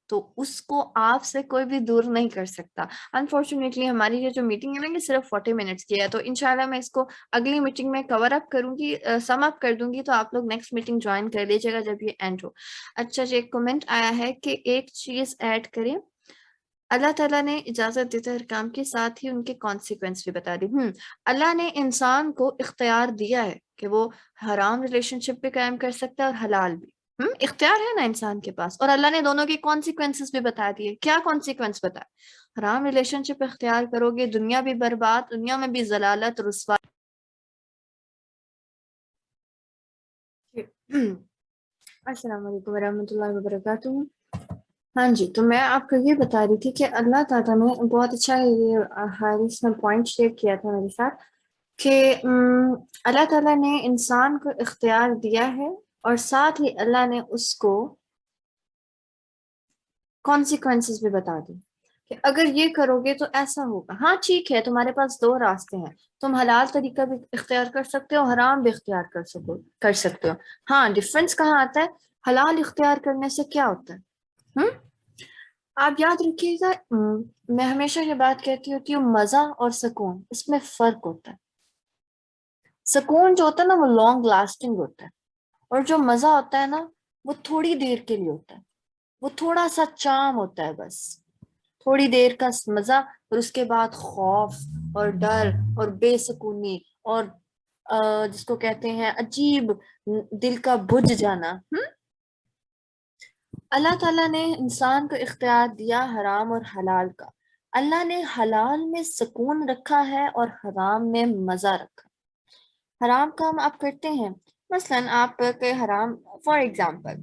تو اس کو آپ سے کوئی بھی دور نہیں کر سکتا. انفارچونیٹلی ہماری یہ جو میٹنگ ہے نا یہ صرف 40 منٹس کی ہے، تو انشاءاللہ میں اس کو اگلی میٹنگ میں کور اپ کروں گی، سم اپ کر دوں گی، تو آپ لوگ نیکسٹ میٹنگ جوائن کر لیجیے گا جب یہ اینڈ ہو. اچھا جی، ایک کمنٹ آیا ہے کہ ایک چیز ایڈ کریں، اللہ تعالیٰ نے اجازت دیتے ہر کام کے ساتھ ہی ان کے کانسیکوینس بھی بتا دی. اللہ نے انسان کو اختیار دیا ہے کہ وہ حرام ریلیشن شپ بھی قائم کر سکتا ہے اور حلال بھی. اختیار ہے نا انسان کے پاس، اور اللہ نے دونوں کے کانسیکوینسز بھی بتا دیے. کیا کانسیکوینس بتائے؟ حرام ریلیشن شپ اختیار کرو گے دنیا بھی برباد، دنیا میں بھی ضلالت، رسوائی. السلام علیکم ورحمۃ اللہ وبرکاتہ. ہاں جی، تو میں آپ کو یہ بتا رہی تھی کہ اللہ تعالیٰ نے بہت اچھا یہ حارث نے پوائنٹ شیئر کیا تھا میرے ساتھ کہ اللہ تعالیٰ نے انسان کو اختیار دیا ہے اور ساتھ ہی اللہ نے اس کو کانسیکوینسز بھی بتا دی کہ اگر یہ کرو گے تو ایسا ہوگا. ہاں ٹھیک ہے، تمہارے پاس دو راستے ہیں، تم حلال طریقہ بھی اختیار کر سکتے ہو، حرام بھی اختیار کر سکتے ہو. ہاں ڈفرینس کہاں آتا ہے؟ حلال اختیار کرنے سے کیا ہوتا ہے؟ آپ یاد رکھیے گا، میں ہمیشہ یہ بات کہتی ہوتی ہوں، مزہ اور سکون، اس میں فرق ہوتا ہے. سکون جو ہوتا ہے نا وہ لانگ لاسٹنگ ہوتا ہے، اور جو مزہ ہوتا ہے نا وہ تھوڑی دیر کے لیے ہوتا ہے، وہ تھوڑا سا چام ہوتا ہے، بس تھوڑی دیر کا مزہ، اور اس کے بعد خوف اور ڈر اور بے سکونی اور جس کو کہتے ہیں عجیب دل کا بجھ جانا. اللہ تعالیٰ نے انسان کو اختیار دیا حرام اور حلال کا. اللہ نے حلال میں سکون رکھا ہے اور حرام میں مزہ رکھا. حرام کام آپ کرتے ہیں، مثلاً آپ کے حرام، فار ایگزامپل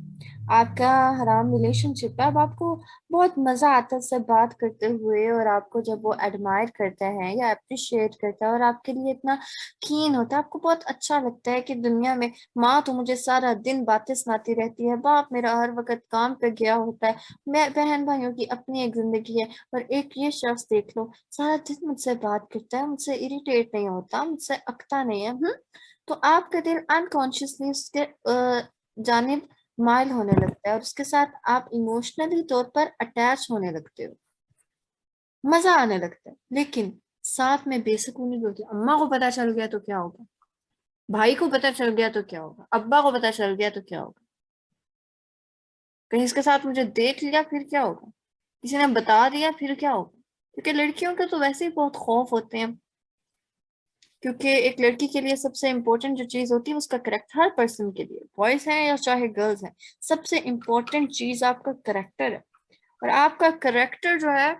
آپ کا حرام ریلیشن شپ ہے، اب آپ کو بہت مزہ آتا ہے اس سے بات کرتے ہوئے، اور آپ کو جب وہ ایڈمائر کرتا ہے یا اپریشیٹ کرتا ہے اور آپ کے لیے اتنا کین ہوتا ہے، آپ کو بہت اچھا لگتا ہے کہ دنیا میں ماں تو مجھے سارا دن باتیں سناتی رہتی ہے، باپ میرا ہر وقت کام پہ گیا ہوتا ہے، میں بہن بھائیوں کی اپنی ایک زندگی ہے، اور ایک یہ شخص دیکھ لو سارا دن مجھ سے بات کرتا ہے، مجھ سے اریٹیٹ نہیں ہوتا، مجھ سے اکتا نہیں ہے. تو آپ کا دل انکانشیسلی اس کے جانب مائل ہونے لگتا ہے، اور اس کے ساتھ آپ ایموشنلی طور پر اٹیچ ہونے لگتے ہو، مزہ آنے لگتا ہے. لیکن ساتھ میں بے سکونی بھی ہوتی ہے. اماں کو پتا چل گیا تو کیا ہوگا، بھائی کو پتا چل گیا تو کیا ہوگا، ابا کو پتا چل گیا تو کیا ہوگا، کہیں اس کے ساتھ مجھے دیکھ لیا پھر کیا ہوگا، کسی نے بتا دیا پھر کیا ہوگا. کیونکہ لڑکیوں کے تو ویسے ہی بہت خوف ہوتے ہیں، کیونکہ ایک لڑکی کے لیے سب سے امپورٹنٹ جو چیز ہوتی ہے اس کا کریکٹر، ہر پرسن کے لیے، بوائز ہیں یا چاہے گرلز ہیں، سب سے امپورٹنٹ چیز آپ کا کریکٹر ہے. اور آپ کا کریکٹر جو ہے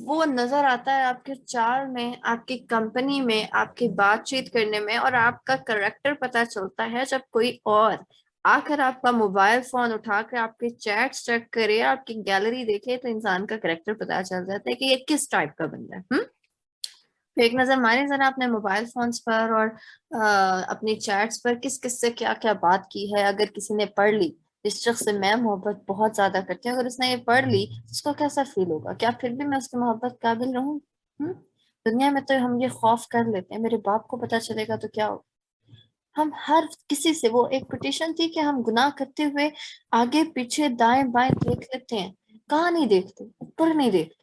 وہ نظر آتا ہے آپ کے چال میں، آپ کی کمپنی میں، آپ کی بات چیت کرنے میں. اور آپ کا کریکٹر پتہ چلتا ہے جب کوئی اور آ کر آپ کا موبائل فون اٹھا کر آپ کے چیٹس چیک کرے، آپ کی گیلری دیکھے، تو انسان کا کریکٹر پتہ چل جاتا ہے کہ یہ کس ٹائپ کا بندہ ہے. ایک نظر مارے ذرا اپنے موبائل فونز پر اور اپنی چیٹس پر کس کس سے کیا کیا بات کی ہے. اگر کسی نے پڑھ لی، جس شخص سے میں محبت بہت زیادہ کرتی ہوں، اگر اس نے یہ پڑھ لی اس کو کیسا فیل ہوگا؟ کیا پھر بھی میں اس کی محبت قابل رہوں؟ دنیا میں تو ہم یہ خوف کر لیتے ہیں میرے باپ کو پتا چلے گا تو کیا ہوگا. ہم ہر کسی سے، وہ ایک پٹیشن تھی کہ ہم گناہ کرتے ہوئے آگے پیچھے دائیں بائیں دیکھ لیتے ہیں، کہاں نہیں دیکھتے؟ اوپر نہیں دیکھتے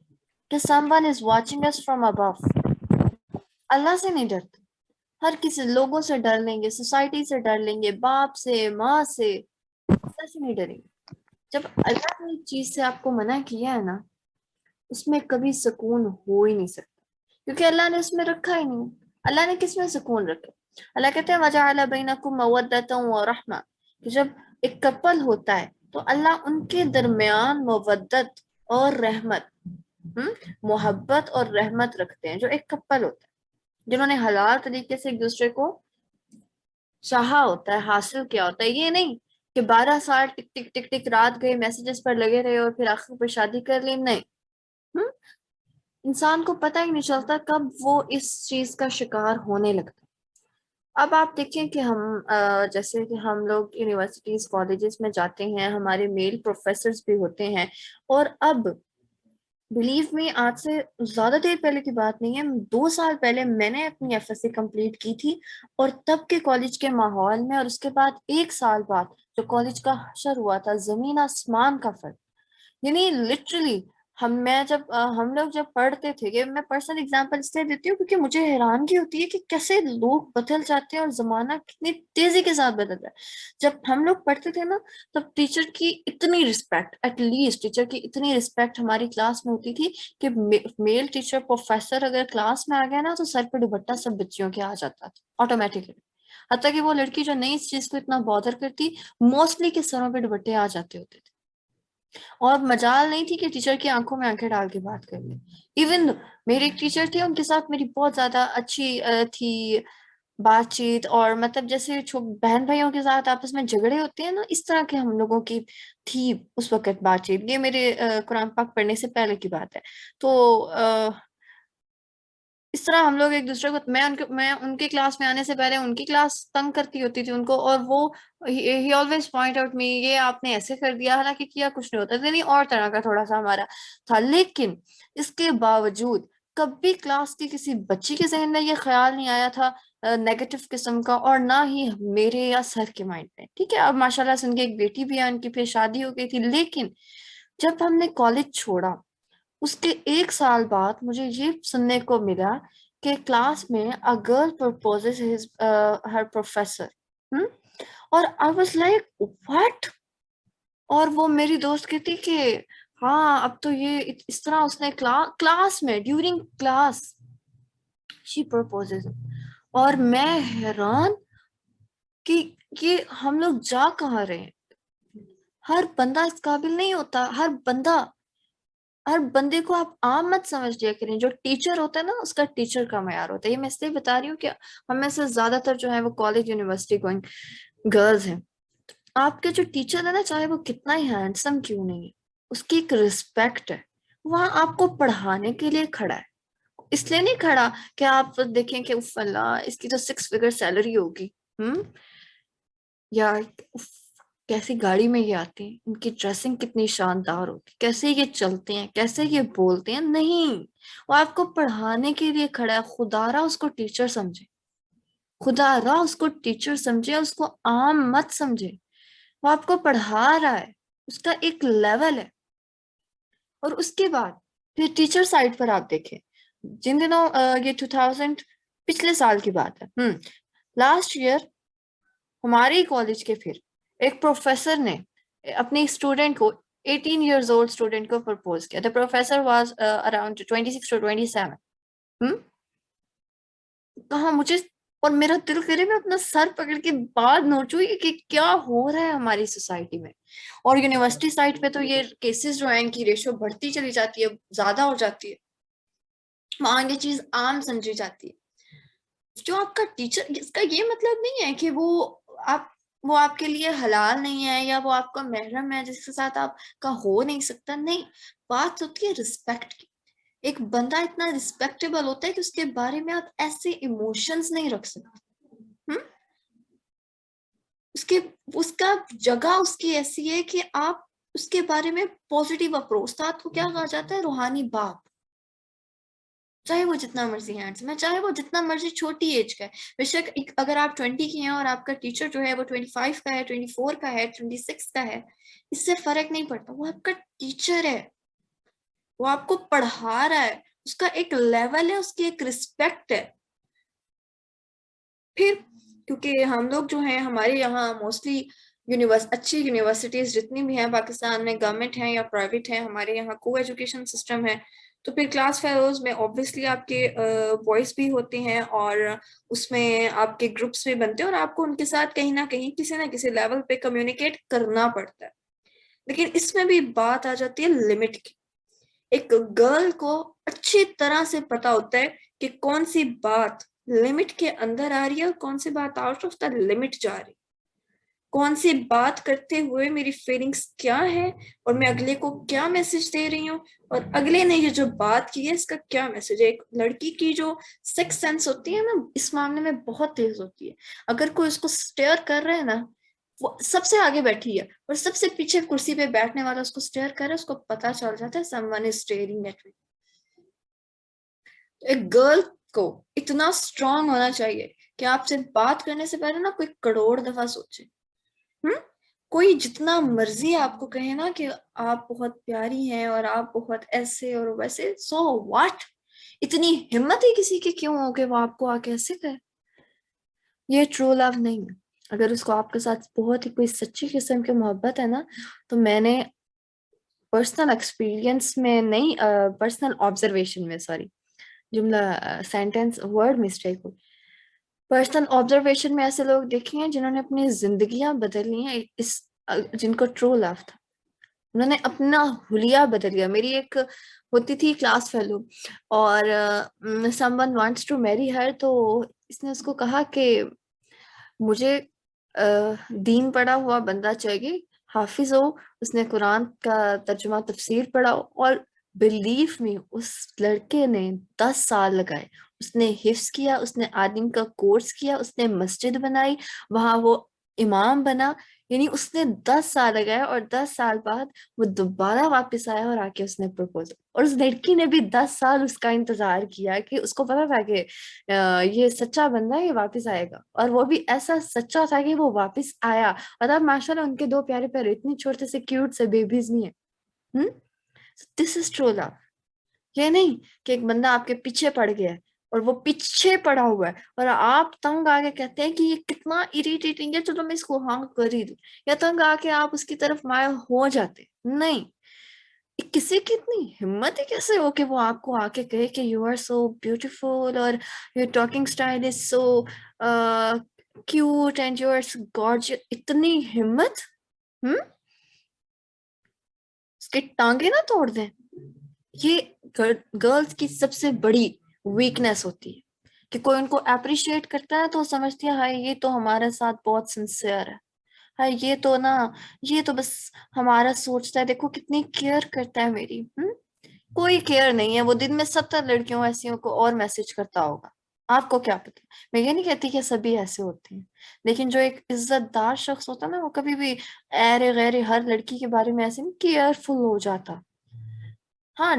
کہ someone is watching us from above. اللہ سے نہیں ڈرتے، ہر کسی لوگوں سے ڈر لیں گے، سوسائٹی سے ڈر لیں گے، باپ سے، ماں سے، اللہ سے نہیں ڈریں گے. جب اللہ نے ایک چیز سے آپ کو منع کیا ہے نا، اس میں کبھی سکون ہو ہی نہیں سکتا، کیونکہ اللہ نے اس میں رکھا ہی نہیں. اللہ نے کس میں سکون رکھا؟ اللہ کہتے ہیں وَجَعَلَ بَيْنَكُمْ مَوَدَّةً وَرَحْمَةً، کہ جب ایک کپل ہوتا ہے تو اللہ ان کے درمیان مودت اور رحمت، محبت اور رحمت رکھتے ہیں. جو ایک کپل ہوتا ہے، جنہوں نے حلال طریقے سے ایک دوسرے کو چاہا ہوتا ہے، حاصل کیا ہوتا ہے. یہ نہیں کہ 12 سال ٹک ٹک ٹک ٹک رات گئے میسیجز پر لگے رہے اور پھر آخر پر شادی کر لی. نہیں، انسان کو پتہ ہی نہیں چلتا کب وہ اس چیز کا شکار ہونے لگتا. اب آپ دیکھیں کہ ہم جیسے کہ ہم لوگ یونیورسٹیز کالجز میں جاتے ہیں، ہمارے میل پروفیسرز بھی ہوتے ہیں، اور اب بلیو می آج سے زیادہ دیر پہلے کی بات نہیں ہے، 2 سال پہلے میں نے اپنی ایف ایس سی کمپلیٹ کی تھی، اور تب کے کالج کے ماحول میں اور اس کے بعد 1 سال بعد جو کالج کا حشر ہوا تھا، زمین آسمان کا فرق. یعنی لٹرلی ہم لوگ جب پڑھتے تھے، کہ میں پرسنل ایگزامپل اس لیے دیتی ہوں کیونکہ مجھے حیرانگی ہوتی ہے کہ کیسے لوگ بدل جاتے ہیں اور زمانہ کتنی تیزی کے ساتھ بدلتا ہے. جب ہم لوگ پڑھتے تھے نا، تب ٹیچر کی اتنی رسپیکٹ، ایٹ لیسٹ ٹیچر کی اتنی رسپیکٹ ہماری کلاس میں ہوتی تھی کہ میل ٹیچر پروفیسر اگر کلاس میں آ گیا نا تو سر پہ دوپٹہ سب بچیوں کے آ جاتا تھا آٹومیٹکلی. حتیٰ کہ وہ لڑکی جو نہیں اس چیز کو اتنا بادر کرتی، موسٹلی کے سروں پہ دوپٹے آ جاتے ہوتے تھے، اور مجال نہیں تھی کہ ٹیچر کی آنکھوں میں آنکھیں ڈال کے بات کر لیں. ایون میرے ایک ٹیچر تھے، ان کے ساتھ میری بہت زیادہ اچھی تھی بات چیت، اور مطلب جیسے بہن بھائیوں کے ساتھ آپس میں جھگڑے ہوتے ہیں نا، اس طرح کے ہم لوگوں کی تھی اس وقت بات چیت. یہ میرے قرآن پاک پڑھنے سے پہلے کی بات ہے. تو اس طرح ہم لوگ ایک دوسرے کو، میں ان کے کلاس میں آنے سے پہلے ان کی کلاس تنگ کرتی ہوتی تھی ان کو، اور وہ ہی آلویز پوائنٹ آؤٹ می، یہ آپ نے ایسے کر دیا، حالانکہ کیا کچھ نہیں ہوتا تھا، نہیں اور طرح کا تھوڑا سا ہمارا تھا. لیکن اس کے باوجود کبھی کلاس کی کسی بچی کے ذہن میں یہ خیال نہیں آیا تھا نیگیٹو قسم کا، اور نہ ہی میرے یا سر کے مائنڈ میں. ٹھیک ہے، اب ماشاء اللہ سے ان کی ایک بیٹی بھی ہے، ان کی پھر شادی ہو گئی تھی. لیکن جب ہم نے کالج چھوڑا اس کے 1 سال بعد مجھے یہ سننے کو ملا کہ کلاس میں a girl proposes her professor. اور I was like what؟ اور وہ میری دوست کہتی کہ ہاں اب تو یہ اس طرح اس نے کلاس میں ڈیورنگ کلاس she proposes. اور میں حیران کہ یہ ہم لوگ جا کہاں رہے ہیں. ہر بندہ اس قابل نہیں ہوتا، ہر بندے کو آپ عام مت سمجھ لیا کریں. جو ٹیچر ہوتا ہے نا اس کا ٹیچر کا معیار ہوتا ہے. یہ میں اس لیے بتا رہی ہوں کہ ہم میں سے زیادہ تر جو ہے وہ کالج یونیورسٹی گوئنگ گرلز ہیں. آپ کے جو ٹیچر ہے نا، چاہے وہ کتنا ہی ہینڈسم کیوں نہیں ہے، اس کی ایک رسپیکٹ ہے. وہاں آپ کو پڑھانے کے لیے کھڑا ہے، اس لیے نہیں کھڑا کہ آپ دیکھیں کہ اف اللہ اس کی تو 6 فگر سیلری ہوگی، یا کیسی گاڑی میں یہ آتے ہیں، ان کی ڈریسنگ کتنی شاندار ہوتی، کیسے یہ چلتے ہیں، کیسے یہ بولتے ہیں. نہیں، وہ آپ کو پڑھانے کے لیے کھڑا ہے. خدا را اس کو ٹیچر سمجھے، خدا را اس کو ٹیچر سمجھے، اس کو عام مت سمجھے. وہ آپ کو پڑھا رہا ہے، اس کا ایک لیول ہے. اور اس کے بعد پھر ٹیچر سائٹ پر آپ دیکھیں، جن دنوں یہ 2000 پچھلے سال کی بات ہے، لاسٹ ایئر ہمارے کالج کے پھر ایک پروفیسر نے اپنی اسٹوڈنٹ کو 18 ایئرز اولڈ اسٹوڈنٹ کو پرپوز کیا. The professor was around 26 to 27. کہاں مجھے، اور میرا دل کرے میں اپنا سر پکڑ کے بات نوچوں کہ کیا ہو رہا ہے ہماری سوسائٹی میں. اور یونیورسٹی سائٹ پہ تو یہ کیسز جو ہیں ان کی ریشو بڑھتی چلی جاتی ہے، زیادہ ہو جاتی ہے، وہاں یہ چیز عام سمجھی جاتی ہے. جو آپ کا ٹیچر، اس کا یہ مطلب نہیں ہے کہ وہ آپ کے لیے حلال نہیں ہے یا وہ آپ کا محرم ہے جس کے ساتھ آپ کا ہو نہیں سکتا. نہیں، بات ہوتی ہے رسپیکٹ کی. ایک بندہ اتنا رسپیکٹیبل ہوتا ہے کہ اس کے بارے میں آپ ایسے ایموشنز نہیں رکھ سکتے. اس کا جگہ اس کی ایسی ہے کہ آپ اس کے بارے میں پوزیٹیو اپروچ. ساتھ کو کیا کہا جاتا ہے؟ روحانی باپ. چاہے وہ جتنا مرضی ہینڈسم ہے، چاہے وہ جتنا مرضی چھوٹی ایج کا ہے. بے شک اگر آپ 20 کی ہیں اور آپ کا ٹیچر جو ہے وہ 25 کا ہے، 24 کا ہے، 26 کا ہے، اس سے فرق نہیں پڑتا. وہ آپ کا ٹیچر ہے، وہ آپ کو پڑھا رہا ہے، اس کا ایک لیول ہے، اس کی ایک رسپیکٹ ہے. پھر کیونکہ ہم لوگ جو ہیں ہمارے یہاں موسٹلی اچھی یونیورسٹیز جتنی بھی ہیں پاکستان میں، گورنمنٹ ہیں یا پرائیویٹ ہیں، ہمارے یہاں کو ایجوکیشن سسٹم ہے. تو پھر کلاس فیلوز میں اوبویسلی آپ کے بوائز بھی ہوتے ہیں، اور اس میں آپ کے گروپس بھی بنتے ہیں، اور آپ کو ان کے ساتھ کہیں نہ کہیں کسی نہ کسی لیول پہ کمیونیکیٹ کرنا پڑتا ہے. لیکن اس میں بھی بات آ جاتی ہے لمٹ کی. ایک گرل کو اچھی طرح سے پتا ہوتا ہے کہ کون سی بات لمٹ کے اندر آ رہی ہے اور کون سی بات آؤٹ آف دا لمٹ جا رہی ہے. کون سی بات کرتے ہوئے میری فیلنگز کیا ہے اور میں اگلے کو کیا میسج دے رہی ہوں، اور اگلے نے یہ جو بات کی ہے اس کا کیا میسج ہے. ایک لڑکی کی جو سکس سینس ہوتی ہے نا، اس معاملے میں بہت تیز ہوتی ہے. اگر کوئی اس کو سٹیئر کر رہا ہے نا، وہ سب سے آگے بیٹھی ہے اور سب سے پیچھے کرسی پہ بیٹھنے والا اس کو سٹیئر کر رہا ہے، اس کو پتا چل جاتا ہے someone is staring at me. ایک گرل کو اتنا اسٹرانگ ہونا چاہیے کہ آپ سے بات کرنے سے پہلے نا کوئی کروڑ دفعہ سوچے. کوئی جتنا مرضی آپ کو کہے نا کہ آپ بہت پیاری ہیں اور آپ بہت ایسے اور ویسے، سو واٹ؟ اتنی ہمت ہی کسی کی کیوں ہو کہ وہ آپ کو آ کے ایسے کہے؟ یہ ٹرو لو نہیں ہے. اگر اس کو آپ کے ساتھ بہت ہی کوئی سچی قسم کی محبت ہے نا، تو میں نے پرسنل ایکسپیرینس میں نہیں، پرسنل آبزرویشن میں، سوری جملہ سینٹینس ورڈ مسٹیک ہو، پرسنل آبزرویشن میں ایسے لوگ دیکھے ہیں جنہوں نے اپنی زندگیاں بدل لی ہیں، جن کو ٹرو لو تھا، انہوں نے اپنا حلیہ بدل لیا. میری ایک ہوتی تھی کلاس فیلو، اور some one wants to marry ہر، تو اس نے اس کو کہا کہ مجھے دین پڑھا ہوا بندہ چاہیے، حافظ ہو، اس نے قرآن کا ترجمہ تفسیر پڑھا، اور بلیو می اس لڑکے نے 10 سال لگائے اس نے حفظ کیا, اس نے عالم کا کورس کیا, اس نے مسجد بنائی, وہاں وہ امام بنا, یعنی اس نے 10 سال لگائے, اور 10 سال بعد وہ دوبارہ واپس آیا اور آ کے اس نے پرپوز, اور اس لڑکی نے بھی 10 سال اس کا انتظار کیا کہ اس کو پتا تھا کہ یہ سچا بندہ ہے, یہ واپس آئے گا, اور وہ بھی ایسا سچا تھا کہ وہ واپس آیا. اور اب ماشاءاللہ ان کے 2 پیارے پیارے اتنے چھوٹے سے کیوٹ سے بیبیز بھی ہیں. دس از ٹرو لو. یہ نہیں کہ ایک بندہ آپ کے پیچھے پڑ گیا ہے اور وہ پیچھے پڑا ہوا ہے اور آپ تنگ آ کے کہتے ہیں کہ یہ کتنا اریٹیٹنگ ہے, چلو میں اس کو ہاں کر ہی دوں, یا تنگ آ کے آپ اس کی طرف مائل ہو جاتے. نہیں, کسی کی اتنی ہمت ہی کیسے ہو کہ وہ آپ کو آ کے کہے کہ یو آر سو بیوٹیفل اور your talking style is so cute and you are so gorgeous. اتنی ہمت, اس کے ٹانگیں نہ توڑ دیں. یہ گرلز کی سب سے بڑی ویکنیس ہوتی ہے کہ کوئی ان کو اپریشیٹ کرتا ہے تو سمجھتی ہے ہائی یہ تو ہمارے ساتھ بہت سنسیئر ہے, ہائی یہ تو نا, یہ تو بس ہمارا سوچتا ہے, دیکھو کتنی کیئر کرتا ہے میری. کوئی کیئر نہیں ہے, وہ دن میں 70 لڑکیوں ایسیوں کو اور میسج کرتا ہوگا, آپ کو کیا پتا. میں یہ نہیں کہتی کہ سبھی ایسے ہوتے ہیں, لیکن جو ایک عزت دار شخص ہوتا ہے نا, وہ کبھی بھی ایرے غیر ہر لڑکی کے بارے میں ایسے نہیں کیئرفل ہو جاتا. ہاں,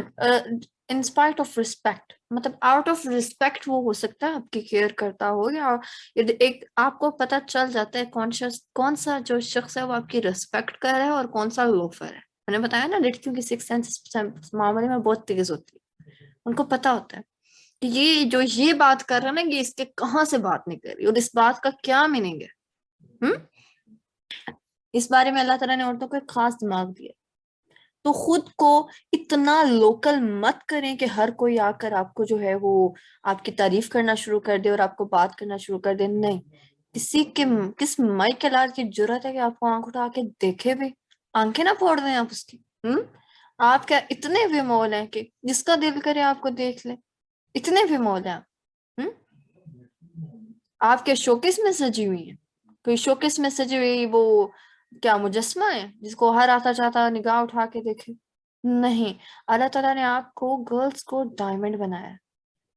ان اسپائٹ آف ریسپیکٹ, مطلب آؤٹ آف ریسپیکٹ وہ ہو سکتا ہے آپ کی کیئر کرتا ہو, یا ایک آپ کو پتا چل جاتا ہے کون سا جو شخص ہے وہ آپ کی ریسپیکٹ کر رہا ہے اور کون سا لوفر ہے. میں نے بتایا نا لڑکیوں کی 6 سینس معاملے میں بہت تیز ہوتی ہے, ان کو پتا ہوتا ہے کہ یہ جو یہ بات کر رہا ہے نا, یہ اس کے کہاں سے بات نہیں کر رہی اور اس بات کا کیا میننگ ہے. اس بارے میں اللہ تعالیٰ نے عورتوں کو ایک خاص دماغ دیا. تو خود کو اتنا لوکل مت کریں کہ ہر کوئی آ کر آپ کو جو ہے وہ آپ کی تعریف کرنا شروع کر دے اور آپ کو بات کرنا شروع کر دے. نہیں, کس مائی کے لال کی جرات ہے کہ آپ کو آنکھ اٹھا کے دیکھے بھی, آنکھیں نہ پھوڑ دیں آپ اس کی. آپ کیا اتنے بھی مول ہیں کہ جس کا دل کرے آپ کو دیکھ لے, اتنے بھی مول ہیں آپ کے شوکیس میں سجی ہوئی ہیں. کوئی شوکیس میں سجی ہوئی وہ کیا مجسمہ ہے جس کو ہر آتا چاہتا نگاہ اٹھا کے دیکھے؟ نہیں, اللہ تعالیٰ نے آپ کو گرلز کو ڈائمنڈ بنایا,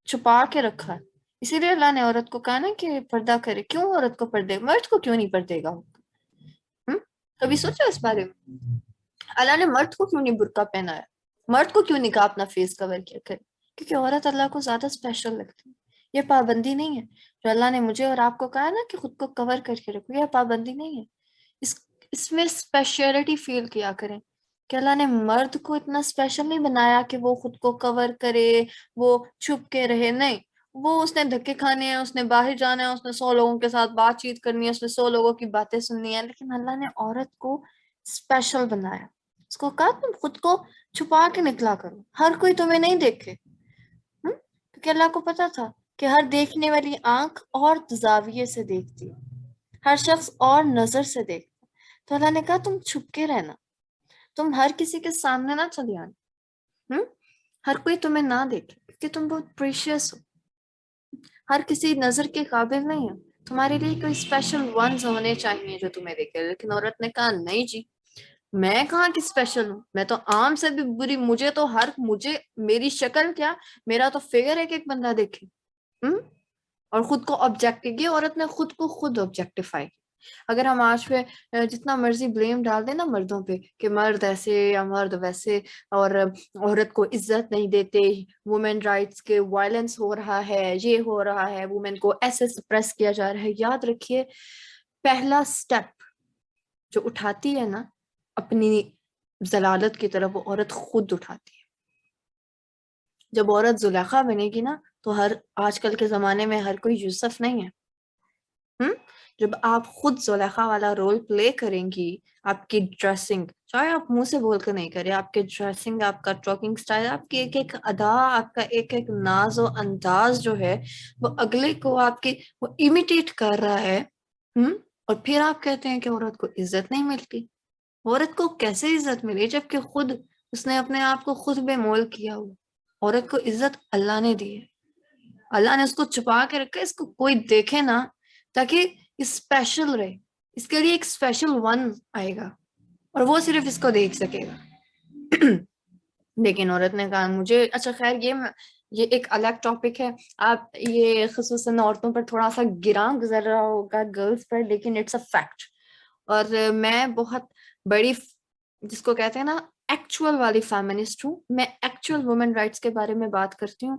چھپا کے رکھا. اسی لیے اللہ نے عورت کو کہا نا کہ پردہ کرے. کیوں عورت کو پردے, مرد کو کیوں نہیں پردے گا؟ کبھی سوچا اس بارے میں؟ اللہ نے مرد کو کیوں نہیں برقع پہنایا, مرد کو کیوں نہیں کہا اپنا فیس کور کیا کرے؟ کیونکہ عورت اللہ کو زیادہ اسپیشل لگتی ہے. یہ پابندی نہیں ہے جو اللہ نے مجھے اور آپ کو کہا نا کہ خود کو کور کر کے رکھو, یہ پابندی نہیں ہے. اس میں اسپیشلٹی فیل کیا کریں کہ اللہ نے مرد کو اتنا اسپیشل نہیں بنایا کہ وہ خود کو کور کرے, وہ چھپ کے رہے. نہیں, وہ اس نے دھکے کھانے ہیں, اس نے باہر جانا ہے, اس نے 100 لوگوں کے ساتھ بات چیت کرنی ہے, اس نے 100 لوگوں کی باتیں سننی ہے. لیکن اللہ نے عورت کو اسپیشل بنایا, اس کو کہا تم خود کو چھپا کے نکلا کرو, ہر کوئی تمہیں نہیں دیکھے. کیونکہ اللہ کو پتا تھا کہ ہر دیکھنے والی آنکھ اور زاویے سے دیکھتی ہے, ہر شخص اور نظر سے دیکھتا. تو اللہ نے کہا تم چھپ کے رہنا, تم ہر کسی کے سامنے نہ چلی آنا, ہر کوئی تمہیں نہ دیکھے کیونکہ تم بہت پریشیس ہو, ہر کسی نظر کے قابل نہیں ہے. تمہارے لیے کوئی اسپیشل ونز ہونے چاہیے جو تمہیں دیکھے. لیکن عورت نے کہا نہیں جی, میں کہاں کی اسپیشل ہوں, میں تو عام سے بھی بری, مجھے میری شکل کیا, میرا تو فگر ہے کہ ایک بندہ دیکھے. اور خود کو آبجیکٹیو, عورت نے خود کو خود آبجیکٹیفائی. اگر ہم آج پہ جتنا مرضی بلیم ڈال دیں نا مردوں پہ کہ مرد ایسے یا مرد ویسے, اور عورت کو عزت نہیں دیتے, وومن رائٹس کے وائلنس ہو رہا ہے, یہ ہو رہا ہے, وومن کو ایسے سپریس کیا جا رہا ہے, یاد رکھیے پہلا سٹیپ جو اٹھاتی ہے نا اپنی ضلالت کی طرف, وہ عورت خود اٹھاتی ہے. جب عورت زلیخا بنے گی نا تو آج کل کے زمانے میں ہر کوئی یوسف نہیں ہے. جب آپ خود زلیخا والا رول پلے کریں گی, آپ کی ڈریسنگ, چاہے آپ منہ سے بول کر نہیں کریں, آپ کے ڈریسنگ, آپ کا ٹاکنگ سٹائل, آپ کی ایک ایک ادا, آپ کا ایک ایک ناز و انداز جو ہے وہ اگلے کو آپ کے وہ امیٹیٹ کر رہا ہے. اور پھر آپ کہتے ہیں کہ عورت کو عزت نہیں ملتی. عورت کو کیسے عزت ملی جبکہ خود اس نے اپنے آپ کو خود بے مول کیا ہوا. عورت کو عزت اللہ نے دی ہے, اللہ نے اس کو چھپا کے رکھا, اس کو کوئی دیکھے نا تاکہ اسپیشل رہے. اس کے لیے ایک اسپیشل ون آئے گا اور وہ صرف اس کو دیکھ سکے گا. لیکن عورت نے کہا مجھے اچھا خیر یہ ایک الگ ٹاپک ہے. آپ یہ خصوصاً عورتوں پر تھوڑا سا گراں گزر رہا ہوگا گرلس پر, لیکن اٹس اے فیکٹ. اور میں بہت بڑی جس کو کہتے ہیں نا ایکچوئل والی فیمنسٹ ہوں. میں ایکچوئل وومن رائٹس کے بارے میں بات کرتی ہوں,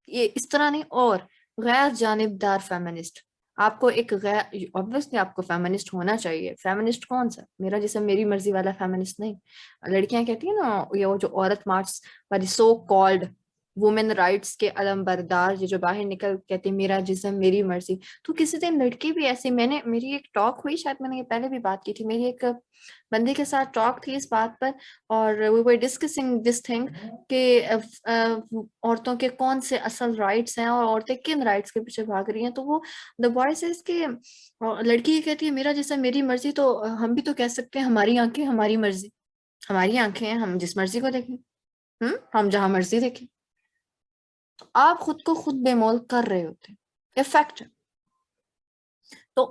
یہ اس طرح نہیں. اور غیر جانبدار فیمنسٹ. آپ کو ایک غیر obviously آپ کو فیمنسٹ ہونا چاہیے. فیمنسٹ کون سا؟ میرا جسم میری مرضی والا فیمنسٹ نہیں. لڑکیاں کہتی ہیں نا یہ جو عورت مارچ والی سو کالڈ وومن رائٹس کے علم بردار جو باہر نکل کہتے ہیں میرا جسم میری مرضی. تو کسی دن لڑکی بھی ایسی, میری ایک ٹاک ہوئی, شاید میں نے یہ پہلے بھی بات کی تھی, میری ایک بندے کے ساتھ ٹاک تھی اس بات پر, اور وی ور ڈسکسنگ دس تھنگ کہ عورتوں کے کون سے اصل رائٹس ہیں اور عورتیں کن رائٹس کے پیچھے بھاگ رہی ہیں. تو وہ دا بوائے سیز کہ لڑکی یہ کہتی ہے میرا جسم میری مرضی, تو ہم بھی تو کہہ سکتے ہیں ہماری آنکھیں ہماری مرضی. ہماری آنکھیں ہیں, ہم جس مرضی کو دیکھیں, ہم جہاں مرضی دیکھیں. تو آپ خود کو خود بے مول کر رہے ہوتے ہیں, یہ فیکٹ ہے. تو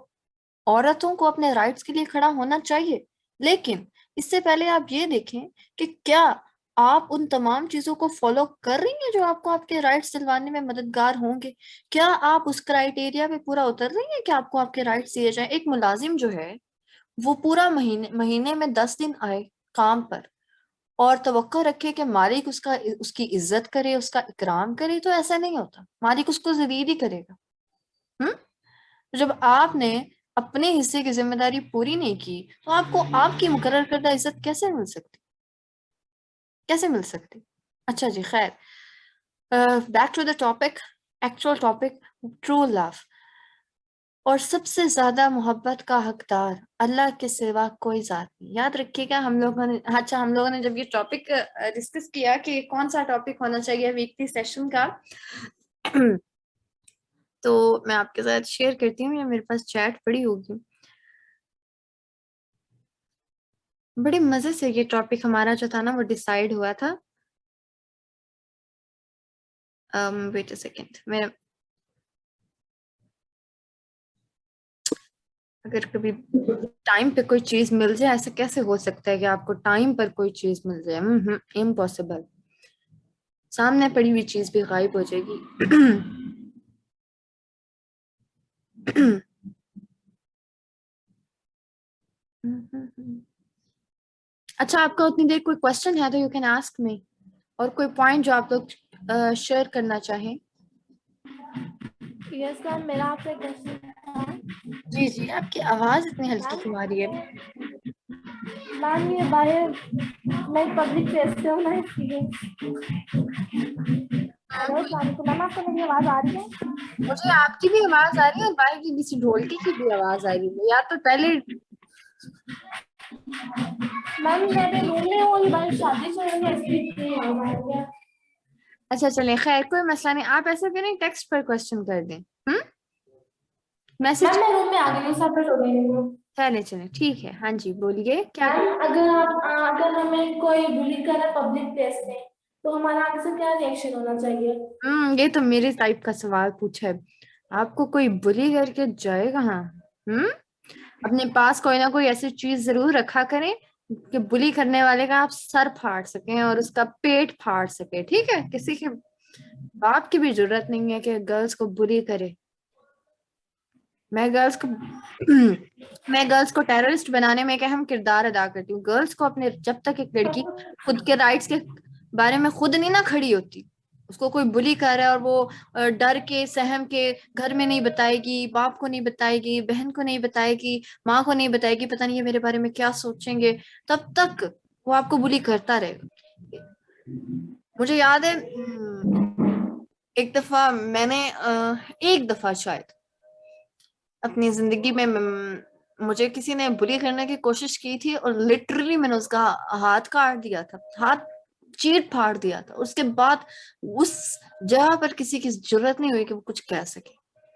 عورتوں کو اپنے رائٹس کے لیے کھڑا ہونا چاہیے, لیکن اس سے پہلے آپ یہ دیکھیں کہ کیا آپ ان تمام چیزوں کو فالو کر رہی ہیں جو آپ کو آپ کے رائٹس دلوانے میں مددگار ہوں گے. کیا آپ اس کرائٹیریا پہ پورا اتر رہی ہیں کہ آپ کو آپ کے رائٹس دیے جائیں. ایک ملازم جو ہے وہ پورا مہینے میں 10 دن آئے کام پر اور توقع رکھے کہ مالک اس کی عزت کرے, اس کا اکرام کرے, تو ایسا نہیں ہوتا. مالک اس کو ذلیل ہی کرے گا. جب آپ نے اپنے حصے کی ذمہ داری پوری نہیں کی تو آپ کو آپ کی مقرر کردہ عزت کیسے مل سکتی. اچھا جی خیر, back to the topic, actual topic, true love. اور سب سے زیادہ محبت کا حقدار اللہ کے سوا کوئی ذات نہیں. یاد رکھیے گا ہم لوگوں نے جب یہ ٹاپک ڈسکس کیا کہ کون سا ٹاپک ہونا چاہیے ویکلی سیشن کا, تو میں آپ کے ساتھ شیئر کرتی ہوں, یا میرے پاس چیٹ پڑی ہوگی. بڑے مزے سے یہ ٹاپک ہمارا جو تھا نا وہ ڈیسائیڈ ہوا تھا. ویٹ اے سیکنڈ, میں اگر کبھی ٹائم پہ کوئی چیز مل جائے, ایسا کیسے ہو سکتا ہے کہ آپ کو ٹائم پر کوئی چیز مل جائے؟ امپاسبل. سامنے پڑی ہوئی چیز بھی غائب ہو جائے گی. اچھا, آپ کا اتنی دیر کوئی کوشچن ہے تو یو کین آسک می, اور کوئی پوائنٹ جو آپ لوگ شیئر کرنا چاہیں. یس میم, میرا آپ سے کوشچن تھا. جی جی, آپ کی آواز اتنی ہلکی کیوں آ رہی ہے؟ میم یہ باہر میں پبلک پلیس پہ ہوں نا, اس لیے. ہیلو السلام علیکم میم, آپ کو میری آواز آ رہی ہے؟ مجھے آپ کی بھی آواز آ رہی ہے اور باہر کی کسی ڈھولکی کی بھی آواز آ رہی ہے. یا تو پہلے میم میرے روم میں ہوں, باہر شادی چل رہی ہے اس لیے آواز آ رہی ہے. اچھا چلیں خیر, کوئی مسئلہ نہیں. آپ ایسا کریں ٹیکسٹ پر کوشچن کر دیں. میسج میم میں روم میں آ گئی ہوں, سپریٹ ہو گئی ہوں. چلیں ٹھیک ہے. ہاں جی بولیے کیا. میم اگر ہمیں کوئی بلی کرے پبلک پلیس میں تو ہمارا آگے سے کیا ریئیکشن ہونا چاہیے؟ یہ تو میرے ٹائپ کا سوال پوچھا ہے. آپ کو کوئی بلی کر کے جائے گا؟ ہاں, اپنے پاس کوئی نہ کوئی ایسی چیز ضرور رکھا کریں کہ بلی کرنے والے کا آپ سر پھاڑ سکیں اور اس کا پیٹ پھاڑ سکیں. ٹھیک ہے, کسی کے باپ کی بھی ضرورت نہیں ہے کہ گرلس کو بلی کرے. میں گرلس کو ٹیررسٹ بنانے میں ایک اہم کردار ادا کرتی ہوں. گرلس کو اپنے, جب تک ایک لڑکی خود کے رائٹس کے بارے میں خود نہیں نہ کھڑی ہوتی, اس کو کوئی بلی کر رہا ہے اور وہ ڈر کے سہم کے گھر میں نہیں بتائے گی, باپ کو نہیں بتائے گی, بہن کو نہیں بتائے گی, ماں کو نہیں بتائے گی, پتہ نہیں یہ میرے بارے میں کیا سوچیں گے, تب تک وہ آپ کو بلی کرتا رہے گا. مجھے یاد ہے ایک دفعہ میں نے ایک دفعہ شاید اپنی زندگی میں مجھے کسی نے بلی کرنے کی کوشش کی تھی, اور لٹرلی میں نے اس کا ہاتھ کاٹ دیا تھا, ہاتھ چیٹ پھاڑ دیا تھا. اس کے بعد اس جگہ پر کسی کی ضرورت نہیں ہوئی کہ وہ کچھ کہہ سکے.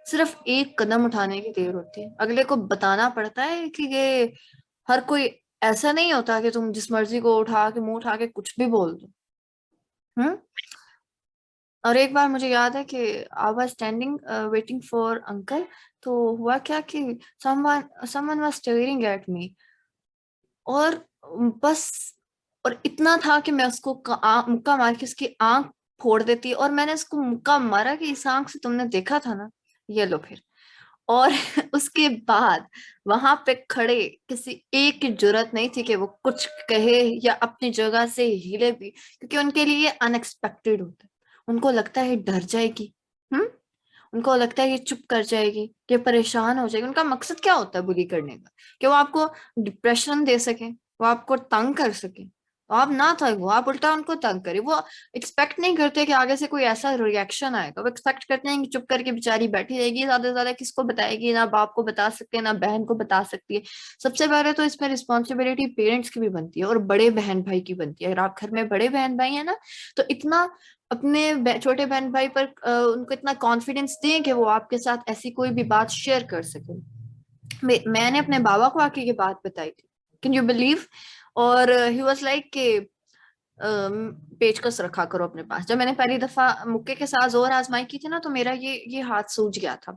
صرف ایک قدم اٹھانے کی دیر ہوتی ہے. اگلے کو بتانا پڑتا ہے کہ یہ ہر کوئی ایسا نہیں ہوتا کہ تم جس مرضی کو اٹھا کے منہ اٹھا کے کچھ بھی بول دو. اور ایک بار مجھے یاد ہے کہ I was standing waiting for uncle, تو ہوا کیا کہ someone was staring at me, اور بس اور اتنا تھا کہ میں اس کو مکہ مار کے اس کی آنکھ پھوڑ دیتی، اور میں نے اس کو مکہ مارا کہ اس آنکھ سے تم نے دیکھا تھا نا، یہ لو پھر. اور اس کے بعد وہاں پہ کھڑے کسی ایک کی جرات نہیں تھی کہ وہ کچھ کہے یا اپنی جگہ سے ہلے بھی، کیونکہ ان کے لیے ان ایکسپیکٹڈ ہوتا ہے. ان کو لگتا ہے ڈر جائے گی، ان کو لگتا ہے یہ چپ کر جائے گی، یہ پریشان ہو جائے گی. ان کا مقصد کیا ہوتا ہے بلی کرنے کا؟ کہ وہ آپ کو ڈپریشن دے سکیں، وہ آپ کو تنگ کر سکیں. تو آپ نہ تھا وہ، آپ الٹا ان کو تنگ کرے. وہ ایکسپیکٹ نہیں کرتے کہ آگے سے کوئی ایسا ریئیکشن آئے گا. وہ ایکسپیکٹ کرتے ہیں کہ چپ کر کے بیچاری بیٹھی رہے گی، زیادہ سے زیادہ کس کو بتائے گی؟ نہ باپ کو بتا سکتے نہ بہن کو بتا سکتی ہے. سب سے پہلے تو اس میں رسپانسبلٹی پیرنٹس کی بھی بنتی ہے اور بڑے بہن بھائی کی بنتی ہے. اگر آپ گھر میں بڑے بہن بھائی ہیں نا، تو اتنا اپنے چھوٹے بہن بھائی پر ان کو اتنا کانفیڈینس دیں کہ وہ آپ کے ساتھ ایسی کوئی بھی بات شیئر کر سکیں. میں نے اپنے بابا کو آ کے یہ بات بتائی تھی، کین یو بلیو؟ اور ہی واز لائک کہ پیچکس رکھا کرو اپنے پاس. جب میں نے پہلی دفعہ مکے کے ساتھ زور آزمائی کی تھی نا، تو میرا یہ ہاتھ سوج گیا تھا.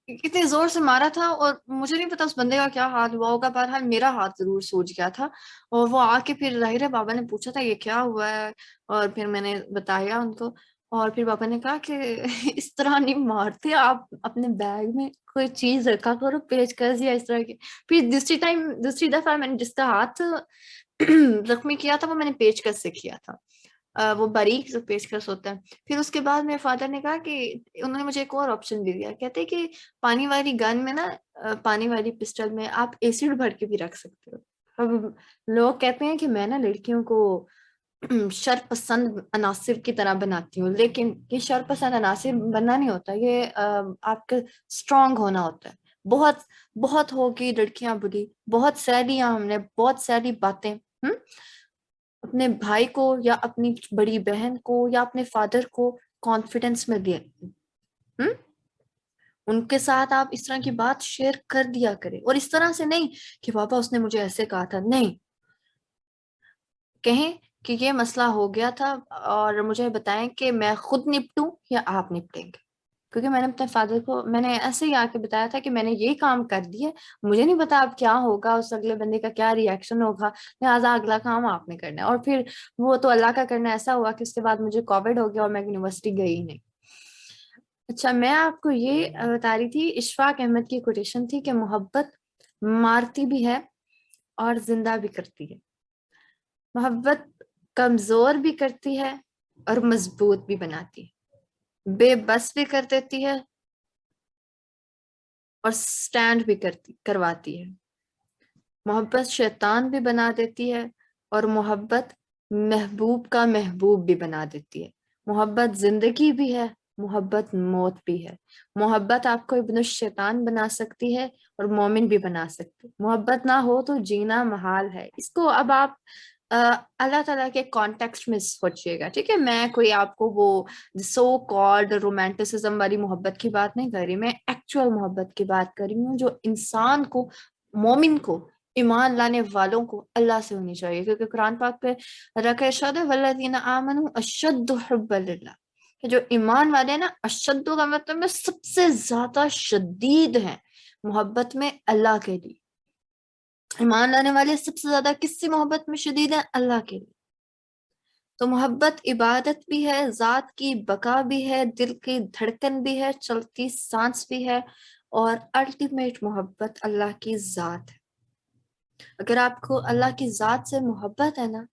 اتنے زور سے مارا تھا، اور مجھے نہیں پتا اس بندے کا کیا حال ہوا ہوگا، بہرحال میرا ہاتھ ضرور سوج گیا تھا. اور وہ آ کے پھر ظاہر ہے بابا نے پوچھا تھا یہ کیا ہوا ہے، اور پھر میں نے بتایا ان کو. اور پھر پاپا نے کہا کہ اس طرح نہیں مارتے آپ، اپنے بیگ میں کوئی چیز رکھا کرو، پیچ کس یا اس طرح کی. پھر دوسری دفعہ میں نے جس کا ہاتھ زخمی کیا تھا وہ میں نے پیچ کس سے کیا تھا، وہ باریک جو پیچ کس ہوتا ہے. پھر اس کے بعد میرے فادر نے کہا کہ انہوں نے مجھے ایک اور آپشن بھی دیا. کہتے کہ پانی والی گن میں نا، پانی والی پسٹل میں آپ ایسڈ بھر کے بھی رکھ سکتے ہو. اب لوگ کہتے ہیں کہ میں نا لڑکیوں کو شر پسند عناصر کی طرح بناتی ہوں، لیکن یہ شر پسند عناصر بننا نہیں ہوتا، یہ آپ کا اسٹرانگ ہونا ہوتا ہے. بہت بہت ہوگی لڑکیاں بری، بہت سیلیاں ہم نے بہت سیلی باتیں اپنے بھائی کو یا اپنی بڑی بہن کو یا اپنے فادر کو کانفیڈنس میں دیا. ان کے ساتھ آپ اس طرح کی بات شیئر کر دیا کرے، اور اس طرح سے نہیں کہ پاپا اس نے مجھے ایسے کہا تھا. نہیں، کہیں کہ یہ مسئلہ ہو گیا تھا اور مجھے بتائیں کہ میں خود نپٹوں یا آپ نپٹیں گے. کیونکہ میں نے اپنے فادر کو میں نے ایسے ہی آ کے بتایا تھا کہ میں نے یہ کام کر دیا، مجھے نہیں پتا اب کیا ہوگا، اس اگلے بندے کا کیا ری ایکشن ہوگا، لہٰذا اگلا کام آپ نے کرنا ہے. اور پھر وہ تو اللہ کا کرنا ایسا ہوا کہ اس کے بعد مجھے کووڈ ہو گیا اور میں یونیورسٹی گئی ہی نہیں. اچھا، میں آپ کو یہ بتا رہی تھی، اشفاق احمد کی کوٹیشن تھی کہ محبت مارتی بھی ہے اور زندہ بھی کرتی ہے. محبت کمزور بھی کرتی ہے اور مضبوط بھی بناتی ہے، بے بس بھی کر دیتی ہے اور سٹینڈ بھی کرواتی ہے. محبت شیطان بھی بنا دیتی ہے اور محبت محبوب کا محبوب بھی بنا دیتی ہے. محبت زندگی بھی ہے، محبت موت بھی ہے. محبت آپ کو ابن الشیطان بنا سکتی ہے اور مومن بھی بنا سکتی ہے. محبت نہ ہو تو جینا محال ہے. اس کو اب آپ اللہ تعالیٰ کے کانٹیکسٹ میں سوچیے گا، ٹھیک ہے؟ میں کوئی آپ کو وہ سو کالڈ رومانٹسزم والی محبت کی بات نہیں کر رہی، میں ایکچوئل محبت کی بات کر رہی ہوں، جو انسان کو، مومن کو، ایمان لانے والوں کو اللہ سے ہونی چاہیے. کیونکہ قرآن پاک پہ رکھے اشد والذین آمنوا اشد حبا للہ، کہ جو ایمان والے ہیں نا، اشد کا مطلب میں سب سے زیادہ شدید ہیں محبت میں اللہ کے لیے. ایمان لانے والے سب سے زیادہ کس سے محبت میں شدید ہیں؟ اللہ کے لیے. تو محبت عبادت بھی ہے، ذات کی بقا بھی ہے، دل کی دھڑکن بھی ہے، چلتی سانس بھی ہے، اور الٹیمیٹ محبت اللہ کی ذات ہے. اگر آپ کو اللہ کی ذات سے محبت ہے نا،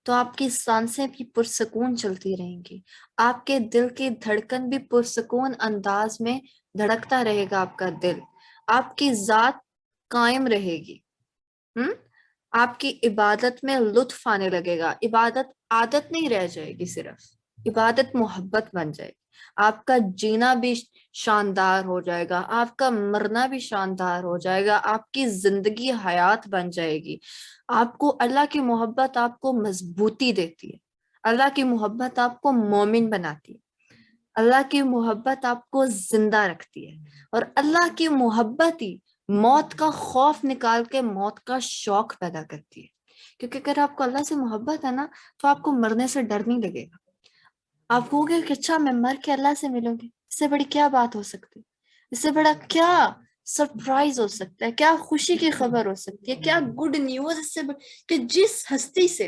تو آپ کی سانسیں بھی پرسکون چلتی رہیں گی، آپ کے دل کی دھڑکن بھی پرسکون انداز میں دھڑکتا رہے گا آپ کا دل، آپ کی ذات قائم رہے گی. آپ کی عبادت میں لطف آنے لگے گا. عبادت عادت نہیں رہ جائے گی، صرف عبادت محبت بن جائے گی. آپ کا جینا بھی شاندار ہو جائے گا، آپ کا مرنا بھی شاندار ہو جائے گا، آپ کی زندگی حیات بن جائے گی. آپ کو اللہ کی محبت آپ کو مضبوطی دیتی ہے، اللہ کی محبت آپ کو مومن بناتی ہے، اللہ کی محبت آپ کو زندہ رکھتی ہے. اور اللہ کی محبت ہی موت کا خوف نکال کے موت کا شوق پیدا کرتی ہے. کیونکہ اگر آپ کو اللہ سے محبت ہے نا، تو آپ کو مرنے سے ڈر نہیں لگے گا. آپ کہو گے کہ اچھا میں مر کے اللہ سے ملوں گی، اس سے بڑی کیا بات ہو سکتی، اس سے بڑا کیا سرپرائز ہو سکتا ہے، کیا خوشی کی خبر ہو سکتی ہے، کیا گڈ نیوز اس سے کہ جس ہستی سے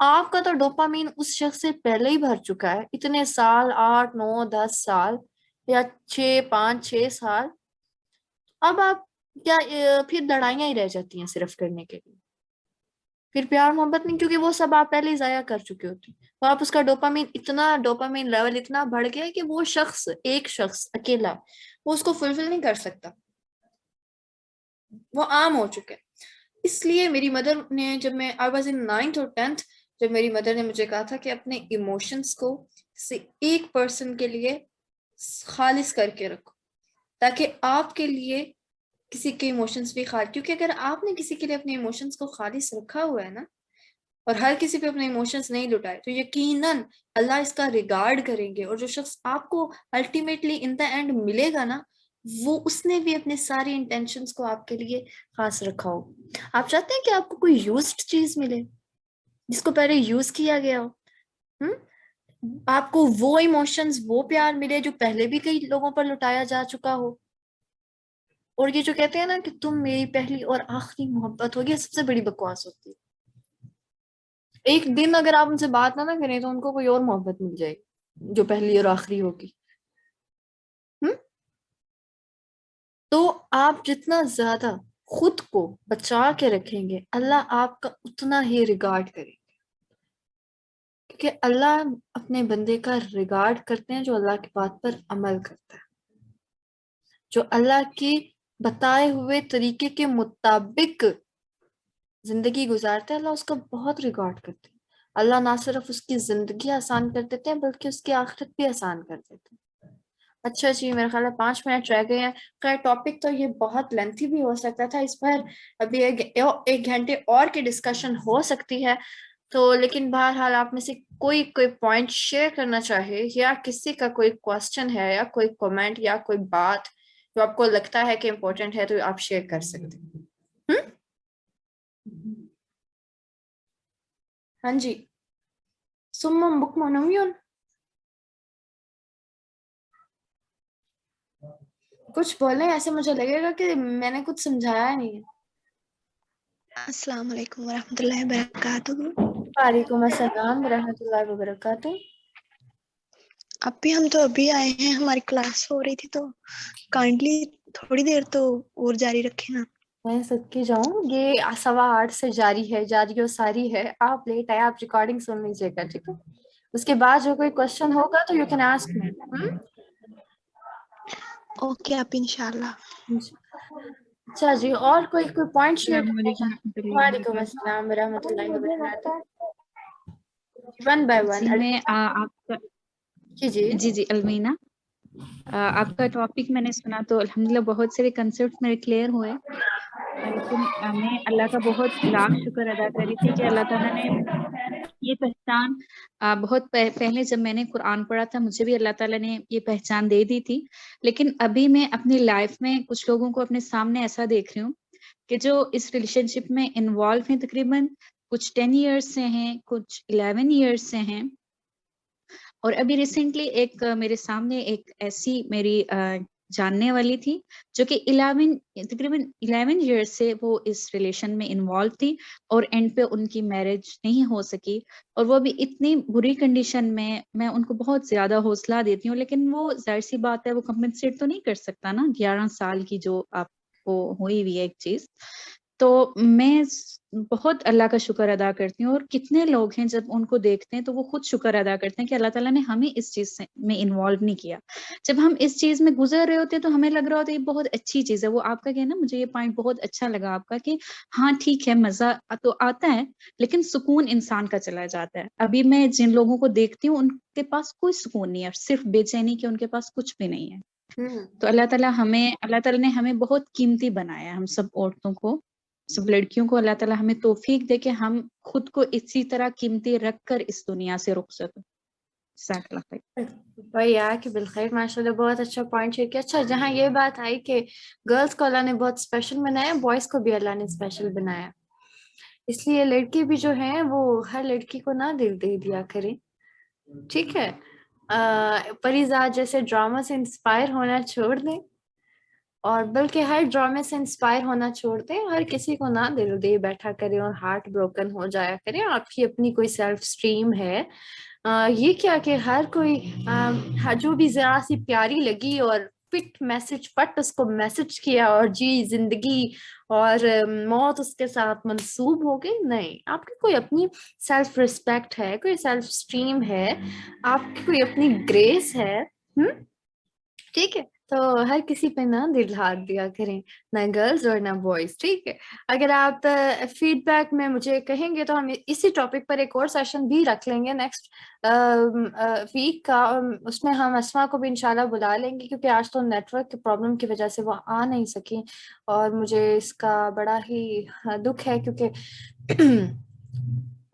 آپ کا تو ڈوپامین اس شخص سے پہلے ہی بھر چکا ہے، اتنے سال، 8 9 10 سال یا 5 6 سال. اب آپ کیا پھر لڑائیاں ہی رہ جاتی ہیں صرف کرنے کے لیے، پھر پیار محبت نہیں، کیونکہ وہ سب آپ پہلے ہی ضائع کر چکے ہوتے ہیں. تو آپ اس کا ڈوپامین لیول اتنا بڑھ گیا ہے کہ وہ ایک شخص اکیلا وہ اس کو فلفل نہیں کر سکتا، وہ عام ہو چکا ہے. اس لیے میری مدر نے، جب میں آئی واز ان 9th اور 10th، جب میری مدر نے مجھے کہا تھا کہ اپنے ایموشنس کو ایک پرسن کے لیے خالص کر کے رکھو، تاکہ آپ کے لیے کسی کے ایموشنس بھی خالص، کیونکہ اگر آپ نے کسی کے لیے اپنے ایموشنس کو خالص رکھا ہوا ہے نا، اور ہر کسی پہ اپنے ایموشنس نہیں لٹائے، تو یقیناً اللہ اس کا ریگارڈ کریں گے، اور جو شخص آپ کو الٹیمیٹلی ان دا اینڈ ملے گا نا، وہ اس نے بھی اپنے ساری انٹینشنس کو آپ کے لیے خاص رکھا ہو. آپ چاہتے ہیں کہ آپ کو کوئی یوزڈ چیز ملے جس کو پہلے یوز کیا گیا ہو؟ آپ کو وہ ایموشنز، وہ پیار ملے جو پہلے بھی کئی لوگوں پر لٹایا جا چکا ہو. اور یہ جو کہتے ہیں نا کہ تم میری پہلی اور آخری محبت ہوگی، سب سے بڑی بکواس ہوتی ہے. ایک دن اگر آپ ان سے بات نہ کریں تو ان کو کوئی اور محبت مل جائے گی جو پہلی اور آخری ہوگی. تو آپ جتنا زیادہ خود کو بچا کے رکھیں گے، اللہ آپ کا اتنا ہی ریگارڈ کرے گا، کیونکہ اللہ اپنے بندے کا ریگارڈ کرتے ہیں جو اللہ کی بات پر عمل کرتا ہے، جو اللہ کی بتائے ہوئے طریقے کے مطابق زندگی گزارتے ہیں. اللہ اس کا بہت ریگارڈ کرتے ہیں. اللہ نہ صرف اس کی زندگی آسان کر دیتے ہیں بلکہ اس کی آخرت بھی آسان کر دیتے ہیں. اچھا جی، میرے خیال ہے 5 منٹ رہ گئے ہیں. خیر ٹاپک تو یہ بہت لینتھی بھی ہو سکتا تھا، اس پر ابھی 1 گھنٹے اور کی ڈسکشن ہو سکتی ہے. تو لیکن بہرحال آپ میں سے کوئی پوائنٹ شیئر کرنا چاہے، یا کسی کا کوئی کوسچن ہے یا کوئی کمنٹ یا کوئی بات جو آپ کو لگتا ہے کہ امپورٹنٹ ہے، تو آپ شیئر کر سکتے ہیں. ہاں جی، سمم بکم نمیون، کچھ بولیں، ایسے مجھے لگے گا کہ میں نے کچھ سمجھایا نہیں ہے. السلام علیکم ورحمۃ اللہ وبرکاتہ. وعلیکم السلام ورحمۃ اللہ وبرکاتہ. ہم تو ابھی آئے ہیں، ہماری کلاس ہو رہی تھی، تو کائنڈلی تھوڑی دیر تو اور جاری رکھیں نا. میں صدقے جاؤں، یہ 8:15 سے جاری ہے، جاری و ساری ہے. آپ لیٹ آئے، آپ ریکارڈنگ سن لیجیے گا، ٹھیک ہے؟ اس کے بعد جو کوئی کوشچن ہوگا تو you can ask me. Okay آپ انشاءاللہ. اچھا جی، اور کوئی پوائنٹ شیئر السلام کرنا علیکم چاہتے؟ ورحمۃ اللہ وعلیکم وبرکاتہ. السلام ورحمۃ اللہ وبرکاتہ. 1 by 1. جی میں آپ کا جی المینا، آپ کا ٹاپک میں نے سنا تو الحمدللہ بہت سارے کنسیپٹ میرے کلیئر ہوئے. لیکن میں اللہ کا بہت لاکھ شکر ادا کر رہی تھی کہ اللہ تعالیٰ نے یہ پہچان بہت پہلے جب میں نے قرآن پڑھا تھا، مجھے بھی اللہ تعالیٰ نے یہ پہچان دے دی تھی. لیکن ابھی میں اپنی لائف میں کچھ لوگوں کو اپنے سامنے ایسا دیکھ رہی ہوں کہ جو اس ریلیشن شپ میں انوالو ہیں، تقریباً کچھ 10 ایئرس سے ہیں، کچھ 11 ایئرس سے ہیں. اور ابھی ریسنٹلی ایک میرے سامنے ایک ایسی میری جاننے والی تھی جو کہ تقریباً 11 ایئرس سے وہ اس ریلیشن میں انوالو تھی، اور اینڈ پہ ان کی میرج نہیں ہو سکی. اور وہ بھی اتنی بری کنڈیشن میں ان کو بہت زیادہ حوصلہ دیتی ہوں، لیکن وہ ظاہر سی بات ہے وہ کمپنسیٹ تو نہیں کر سکتا نا 11 سال کی جو آپ کو ہوئی ہوئی ہے ایک چیز. تو میں بہت اللہ کا شکر ادا کرتی ہوں، اور کتنے لوگ ہیں جب ان کو دیکھتے ہیں تو وہ خود شکر ادا کرتے ہیں کہ اللہ تعالیٰ نے ہمیں اس چیز میں انوالو نہیں کیا. جب ہم اس چیز میں گزر رہے ہوتے ہیں تو ہمیں لگ رہا ہوتا ہے یہ بہت اچھی چیز ہے. وہ آپ کا کہنا، مجھے یہ پوائنٹ بہت اچھا لگا آپ کا کہ ہاں ٹھیک ہے، مزہ تو آتا ہے لیکن سکون انسان کا چلا جاتا ہے. ابھی میں جن لوگوں کو دیکھتی ہوں ان کے پاس کوئی سکون نہیں ہے، صرف بے چینی کہ ان کے پاس کچھ بھی نہیں ہے. تو اللہ تعالیٰ نے ہمیں بہت قیمتی بنایا ہے، ہم سب عورتوں کو، سب لڑکیوں کو. اللہ تعالیٰ ہمیں توفیق دے کہ ہم خود کو اسی طرح قیمتی رکھ کر اس دنیا سے رخصت ہوں. جزاک اللہ خیر. بھائی کہ بالخیر، ماشاءاللہ بہت اچھا پوائنٹ شیئر کیا. اچھا، جہاں یہ بات آئی کہ گرلز کو اللہ نے بہت اسپیشل بنایا، بوائز کو بھی اللہ نے اسپیشل بنایا، اس لیے لڑکی بھی جو ہیں وہ ہر لڑکی کو نہ دل دے دیا کریں، ٹھیک ہے؟ پریزاد جیسے ڈرامہ سے انسپائر ہونا چھوڑ دیں، اور بلکہ ہر ڈرامے سے انسپائر ہونا چھوڑ دیں, ہر کسی کو نہ دل دے بیٹھا کریں اور ہارٹ بروکن ہو جایا کریں. آپ کی اپنی کوئی سیلف اسٹریم ہے, یہ کیا کہ ہر کوئی جو بھی ذرا سی پیاری لگی اور فٹ میسج فٹ اس کو میسج کیا اور جی زندگی اور موت اس کے ساتھ منسوب ہو گئی. نہیں, آپ کی کوئی اپنی سیلف رسپیکٹ ہے, کوئی سیلف اسٹریم ہے, آپ کی کوئی اپنی گریس ہے. ٹھیک ہے, تو ہر کسی پہ نہ دل ہاتھ دیا کریں, نہ گرلز اور نہ بوائز. ٹھیک ہے, اگر آپ فیڈ بیک میں مجھے کہیں گے تو ہم اسی ٹاپک پر ایک اور سیشن بھی رکھ لیں گے نیکسٹ ویک کا. اس میں ہم اسما کو بھی انشاءاللہ بلا لیں گے, کیونکہ آج تو نیٹ ورک کی پرابلم کی وجہ سے وہ آ نہیں سکی, اور مجھے اس کا بڑا ہی دکھ ہے, کیونکہ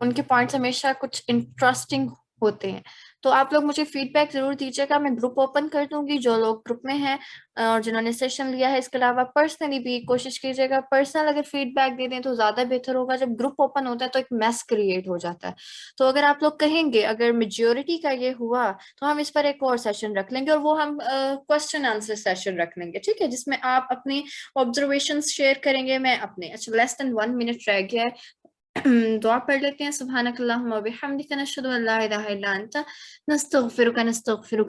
ان کے پوائنٹس ہمیشہ کچھ انٹرسٹنگ ہوتے ہیں. تو آپ لوگ مجھے فیڈ بیک ضرور دیجیے گا, میں گروپ اوپن کر دوں گی جو لوگ گروپ میں ہیں اور جنہوں نے سیشن لیا ہے. اس کے علاوہ پرسنلی بھی کوشش کیجیے گا, پرسنل اگر فیڈ بیک دے دیں تو زیادہ بہتر ہوگا. جب گروپ اوپن ہوتا ہے تو ایک میس کریٹ ہو جاتا ہے. تو اگر آپ لوگ کہیں گے, اگر میجورٹی کا یہ ہوا تو ہم اس پر ایک اور سیشن رکھ لیں گے, اور وہ ہم کوسچن آنسر سیشن رکھ لیں گے. ٹھیک ہے, جس میں آپ اپنی آبزرویشنز شیئر کریں گے, میں اپنے. اچھا, لیس دین 1 منٹ رہ گیا ہے, دعا پڑھ لیتے ہیں. سبحانک اللہم و بحمدک, نشہد ان لا الہ الا انت, نستغفرک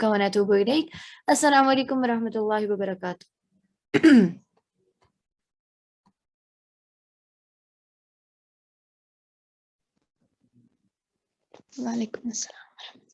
ونتوب الیک. السلام علیکم ورحمۃ اللہ وبرکاتہ. وعلیکم السلام.